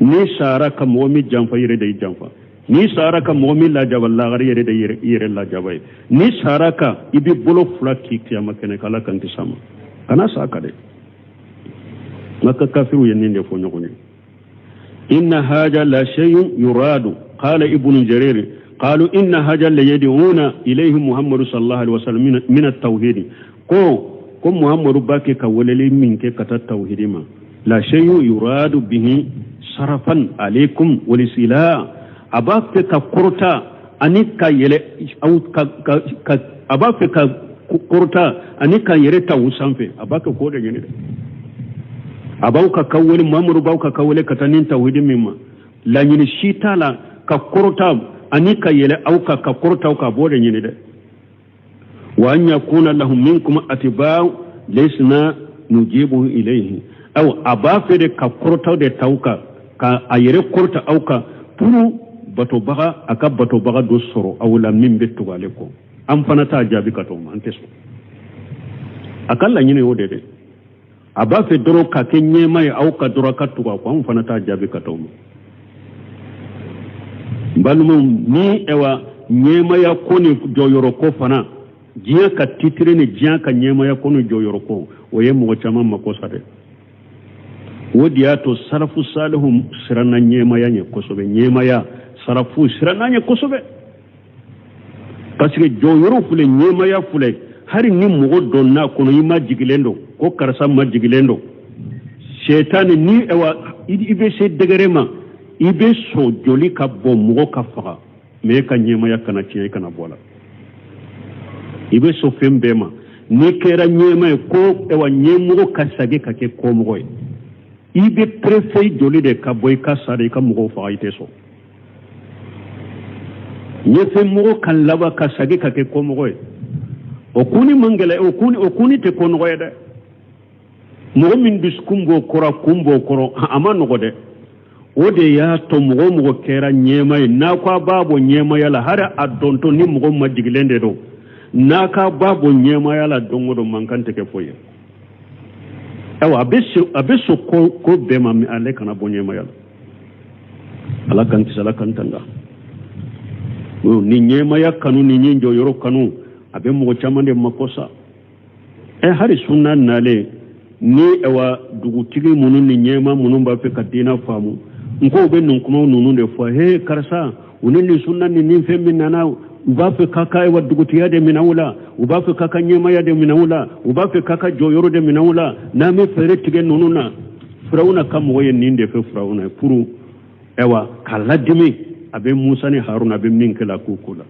ni sara ka momi jamfa yere de jamfa ni sara ka momi la jabal la gari yere de yere la jabay ni sara ka ibi bolo flaki kiyama kene kala kan tisama kana saka de maka kafiru yeninde fo nyogoni inna haja la shay'un yuradu qala ibnu jarir qalu inna haja la yad'una ilayhi muhammad sallallahu alaihi wasallam min at-tauhid ko muhammadu bake ka walele min ke kata tauhidima la shay'un yuradu bihi sarafan alaikum walisila abafe ka kurta anika yele au ka abafe ka kurta anika yere ta usanfe abaka ko da yene abau ka kawwali mamuru bau ka kawwali katanin tauhidin mimma la yin shitala ka kurta anika yele au ka kurta ka boda yene da wa an yakuna lahum minkum atiba'u laysna nujibu ilayhi aw abafe de ka kurta de tauka ka ayere kurta auka puru bato baga aka bato baga do soro awla min betu gale ko am fana ta jabi ka to man teso akalla nyine wode de aba fe doro ka kenye mai auka doro ka tuwa ko am fana ta jabi ka to balmum ni ewa nyema ya koni joyoro ko fana jiya ka titire ni jiya ka nyema ya koni joyoro ko oye mo chama makosa de wodi ya to sarafu salihum sirana nyema ya nyekosobe nyema ya sarafu sirana nyekosobe parce que joyoro fule nyema ya fule hari ni mo donna kono yima jigilendo ko karsa ma jigilendo shetani ni ewa ibe se degerema ibe so joli ka bo mo ka faga me ka nyema ya kana tiye kana bola ibe so fembema ni kera nyema ko ewa nyemo ka sage ka ke ko mo ibe prefei joli de ka boy ka sare ka mo fa ite so yefe mo kan laba ka sage ka ke ko mo okuni mangala okuni te ko no de mo min diskumbo kora kumbo koro amano gode ode ya to mo kera nyema na kwa babo nyema yala hara adonto ni mo majigilende do naka babo nyema yala dongodo mankante ke foye awa abeso ko bema mi ale kana bonye mayal ala kanti sala kantanga ni nyema ya kanu ni nyinjo yoro kanu abe mo chamande makosa hari sunna nale ni ewa dugutigi munu ni nyema munu ba fe kadina famu nko be nun kuma nunu de fo he karsa unini sunna ni femmi nana ubafe kaka ewa dugutiya de minawula ubafe kaka nyema ya de minawula ubafe kaka joyoro de minawula na me fere tige nununa firauna kam woye ninde fe firauna puru ewa kaladimi abe Musa ni Haruna abe minkela kukula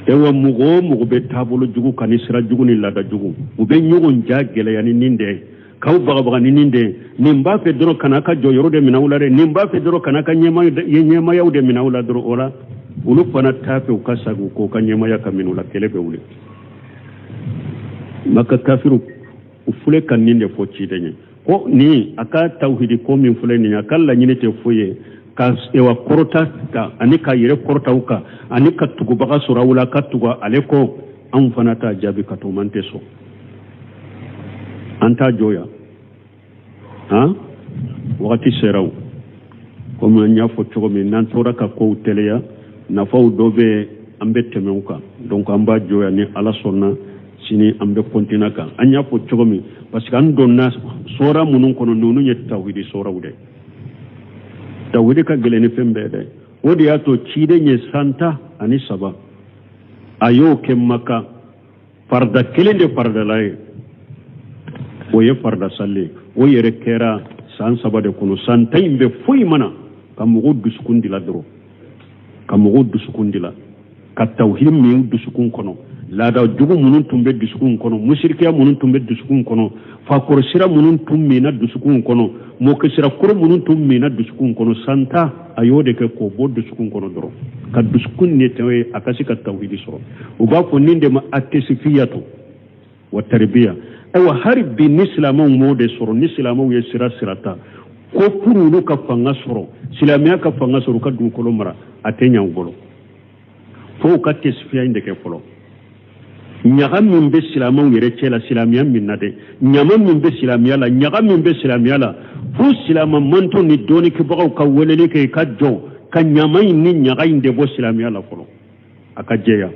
ewa mugo be tabulu jugu kanisira jugu ni lada jugu ube nyugo njagele yani ninde kaw baga ni ninde nimba fe doro kanaka joyoro de minawula re nimba fe doro kanaka nyema ya de minawula doro ola ulu fana tape ukasagu ko kanyema ya kaminu la kelebe ule maka kafiru ufule kaninde fo chidenye ko ni aka tauhidi ko min fule ni akalla nyine te foye ka ewa korota ka anika yire korota uka anika tugu baka sura wala ka tugu aleko an fana ta jabi ka to mante so anta joya ha wakati serau ko man nya fo chogo min nan tora ka ko teleya na faw dobe ambe temeuka donc amba joya ni ala sonna sini ambe kontina ka anya fo chogo mi parce que an donna sora munun kono nonu nyet tawhidi sora wude tawhidi ka geleni fembe de wodi ato chide nye santa ani saba ayo ke maka farda kelende farda lay oye farda salli oye rekera san saba de kono santa imbe foi mana kam goddu sukundila dro kam goddu sukundila ka tawhid mi dusukun kono lada jugu munun tumbe dusukun kono mushrikiya munun tumbe dusukun kono fakor sira munun tumme na dusukun kono mo ke sira kuro munun tumme na dusukun kono santa ayode ke ko bo dusukun kono doro ka dusukun ne tawe akasi ka tawhidi so uba ko ninde ma at-tasfiyatu wa tarbiya aywa harib bi islamu mode soro ni islamu ye sira sirata ko puru ka fanga soro silamiya ka fanga soro ka dun kolo mara atenya ngolo fo ka tasfiya inde ke folo nyaga min be silamaw yere cela silamiya min nade nyama min be silamiya la nyaga min be silamiya la fu silama manto ni doni ke bagaw ka welele ke ka jo ka nyama ni nyaga inde bo silamiya la folo aka jeya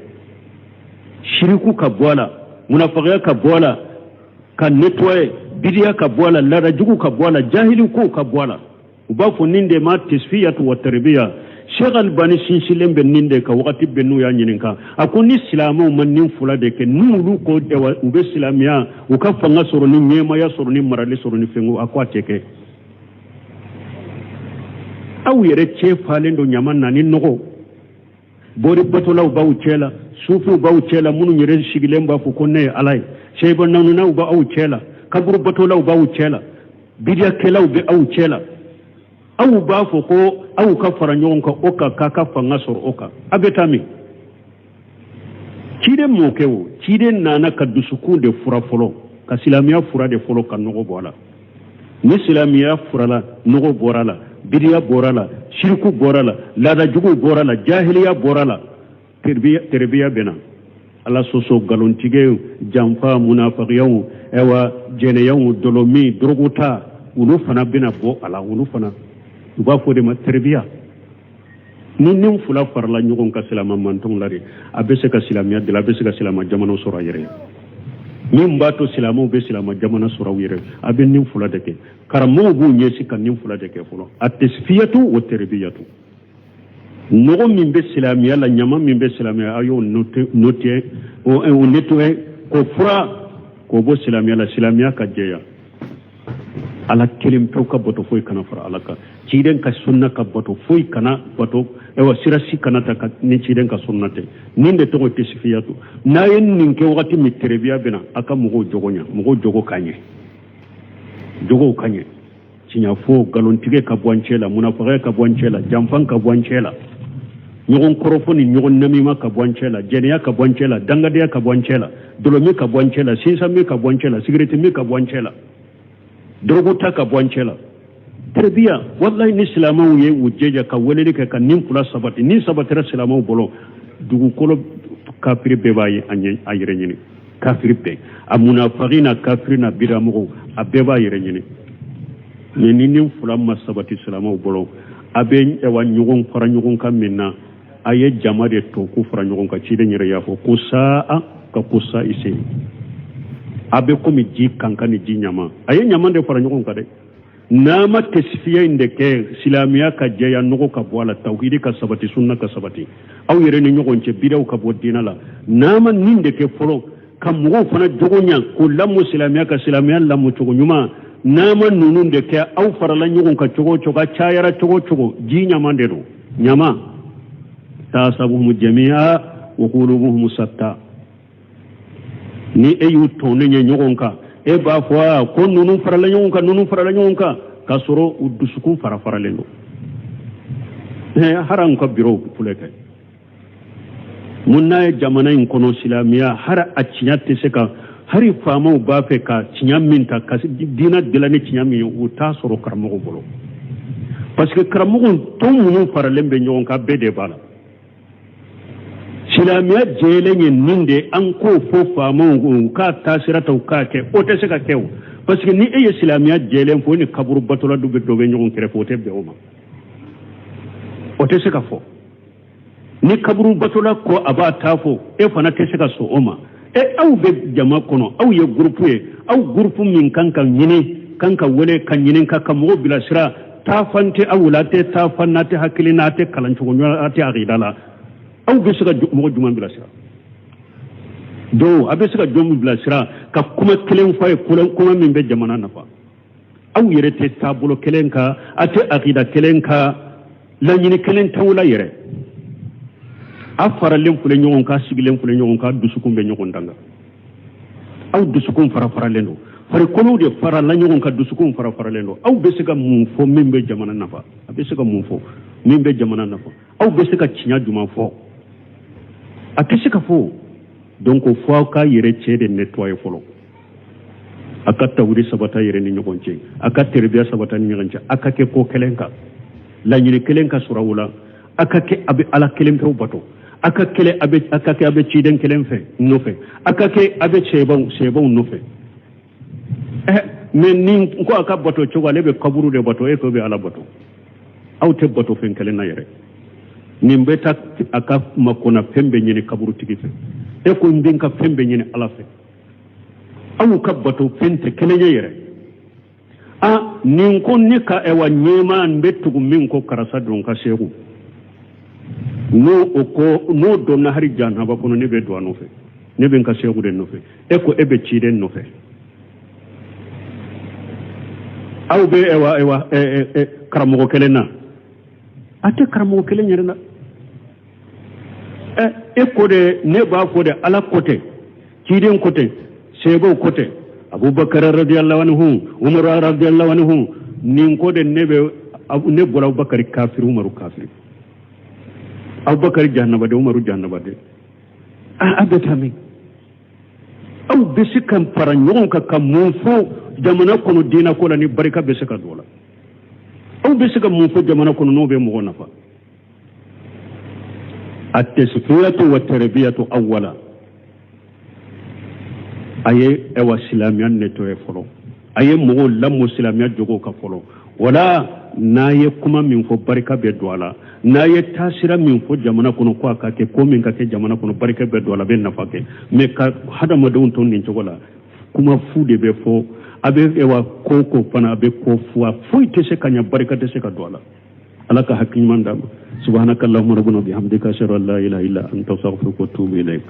shiriku ka bola munafiqiya ka bola ka netwaye bidiya ka bola la rajugu ka bola jahili ko ka bola uba fo ninde ma tasfiyatu wa tarbiya Sheikh Albani sinsilen be ninde ka wakati benu ya nyininka akuni islamu manin fula de ke nulu ko dewa ube islamia uka fanga soro ni nyema ya soro ni marale soro ni fengu akwa teke awu yere che falendo nyama nani nogo bori batola uba uchela sufu uba uchela munu nyere shigilemba fu konne alai sheyba nanu na uba uchela kaburu batola uba uchela bidia kela ube uchela awu ba fo ko awu ka fara nyon ka oka ka fanga sor oka abetami cide mo kewo cide nana ka dusuku de fura folo ka silamiya fura de folo ka nogo bola ni silamiya fura la nogo borala bidiya borala shirku borala lada jugu borala jahiliya borala terbiya bena ala soso galontige jamfa munafiqiyaw ewa jeneyaw dolomi droguta ulu fana bena bo ala ulu fana uba fo de ma terbiya ni nim fula farla nyugon ka silama mantong lari abese ka silamiya de la abese ka silama jamano sura yere nim bato silama be silama jamana sura yere abe nim fula de ke karamo bu nyesi kan nim fula de ke fulo at-tasfiyatu wa tarbiyatu no min be silamiya la nyama min be silamiya ayo note o netwe ko fura ko bo silamiya la silamiya ka jeya ala kelim pew ka boto foy kana fara alaka ciden ka sunna ka boto foy kana boto ewa sirasi kana ta ni ciden ka sunnate ninde to ko tisfiyatu na yen nin ke wakati mi terebiya bena aka mugo jogo kanye cinya fo galontige ka bwancela munafiqa ka bwancela jamfan ka bwancela nyogon korofoni nyogon namima ka bwancela jeniya ka bwancela dangadiya ka bwancela dolomi ka bwancela sinsami ka bwancela sigareti mi ka bwancela droguta ka bwancela terbiya wallahi ni islamaw ye wujeja ka welele ka nin kula sabati ni sabatira islamaw bolo dugu kolo kafiri be bayi ayire nyini kafiri be amunafiqina kafirina biramu abeba ayire nyini ni nin fula masabati islamaw bolo abe ewa nyugon fara nyugon ka minna aye jamade to ku fara nyugon ka cide nyire yafo kusa ka kusa ise abe komi ji kankani ji nyama aye nyama de fara nyugon ka de nama tasfiya inde ke silamiya ka jeya nogo ka boala tauhidi ka sabati sunna ka sabati aw yere ni nyugon ce bidaw ka bodina la nama ninde ke folo kam mo fana jogonya ko lamu silamiya ka silamiya lamu chogo nyuma nama nunun de ke aw farala nyugon ka chogo choga chayara chogo ji nyama de do nyama tasabuhum jami'a wa qulubuhum satta ni eyu tone nyugon ka e ba fo ko nunun farala nyugon ka kasoro udusukun faralendo haran ko biro fuleke mun na ye jamana in kono silamiya har a tiɲa tɛ se ka hari faamaw b'a fɛ ka tiɲa min ta ka diina dilan ni tiɲa min ye o t'a sɔrɔ karamɔgɔ bolo parce que karamɔgɔ tɔn minnu faralen bɛ ɲɔgɔn kan bɛɛ de b'a la silamiya jɛlen ye nin de an k'o fɔ faamaw k'a taasira ta u k'a kɛ o tɛ se ka kɛ o parce que ni e ye silamiya jɛlen fɔ ni kaburu batola dɔ bɛ ɲɔgɔn kɛrɛfɛ o tɛ bɛn o ma o tɛ se ka fɔ ni kaburu batola ko a b'a taa fɔ e fana tɛ se ka sɔn o ma aw bɛ jama kɔnɔ aw ye groupe ye aw groupe min kan ka ɲini kan ka wele ka ɲini ka mɔgɔw bilasira taafan tɛ aw la tɛ taafan n'a tɛ hakili n'a tɛ kalancogo ɲuman a tɛ aqida la aw bɛ se ka mɔgɔ jumɛn bilasira donc a bɛ se ka jɔn bilasira ka kuma kelen fɔ a ye kuma min bɛ jamana nafa aw yɛrɛ tɛ taabolo kelen kan a tɛ aqida kelen kan laɲini kelen t'aw la yɛrɛ a faralen filɛ ɲɔgɔn kan sigilen filɛ ɲɔgɔn kan dusukun bɛ ɲɔgɔn danga aw dusukun fara-faralen don farikolow de farala ɲɔgɔn kan dusukun fara-faralen don aw bɛ se ka mun fɔ min bɛ jamana nafa a bɛ se ka mun fɔ min bɛ jamana nafa aw bɛ se ka tiɲɛ jumɛn fɔ a tɛ se ka fɔ donc fɔ aw ka yɛrɛ cɛ de nettoyer fɔlɔ a ka tawhidi sabata yɛrɛ ni ɲɔgɔn cɛ a ka terbiya sabata ni ɲɔgɔn cɛ a ka kɛ ko kelen kan laɲini kelen ka sɔrɔ o la a ka kɛ a bɛ ala kelen pewu bato a ka kɛ a bɛ ciden kelen fɛ nɔfɛ a ka kɛ a bɛ sɛbaw nɔfɛ mais ni ko a ka bato cogo ale bɛ kaburu de bato e ko bɛ ala bato aw tɛ bato fɛn kelen na yɛrɛ nin bɛ taa a ka makɔnɔ fɛn bɛ ɲini kaburu tigi fɛ e ko n den ka fɛn bɛ ɲini ala fɛ aw ka bato fɛn tɛ kelen ye yɛrɛ nin ko ne ka ɛwa ɲɛma n bɛ tugu min ko karasa don ka segu n'o donna hari jahanaba kɔnɔ ne bɛ don a nɔfɛ ne bɛ n ka segu de nɔfɛ e ko e bɛ ciden nɔfɛ aw bɛ karamɔgɔ kelen na a tɛ karamɔgɔ kelen yɛrɛ la e ko de ne b'a fɔ de ala ko tɛ ciden ko tɛ sebaw ko tɛ abubakar radiyallahu anhu umar radiyallahu anhu nin ko de ne bɔra abubakar kafiri umaru kafiri abubakar jahannaba de umaru jahannaba de a bɛ taa min aw bɛ se ka fara ɲɔgɔn kan ka mun fɔ jamana kɔnɔ diina ko la ni barika bɛ se ka don o la aw bɛ se ka mun fɔ jamana kɔnɔ n'o bɛ mɔgɔ nafa at-tasfiyatu wa tarbiyatu awwala a ye silamɛya nettoyer fɔlɔ a ye mɔgɔw lamɔ silamɛya jogow kan fɔlɔ wala n'a ye kuma min fɔ barika bɛ don a la n'a ye taasira min fɔ jamana kɔnɔ ko a ka kɛ ko min ka kɛ jamana kɔnɔ barika bɛ don a la a bɛ nafa kɛ mais ka hadamadenw to nin cogo la kuma fu de bɛ fɔ a bɛ ko fana a bɛ ko fɔ a foyi tɛ se ka ɲɛ barika tɛ se ka don a la ala ka hakili ɲuman d'a ma subhanaka allahumma rabbana bihamdika ashhadu an la ilaha illa anta astaghfiruka wa atubu ilayk.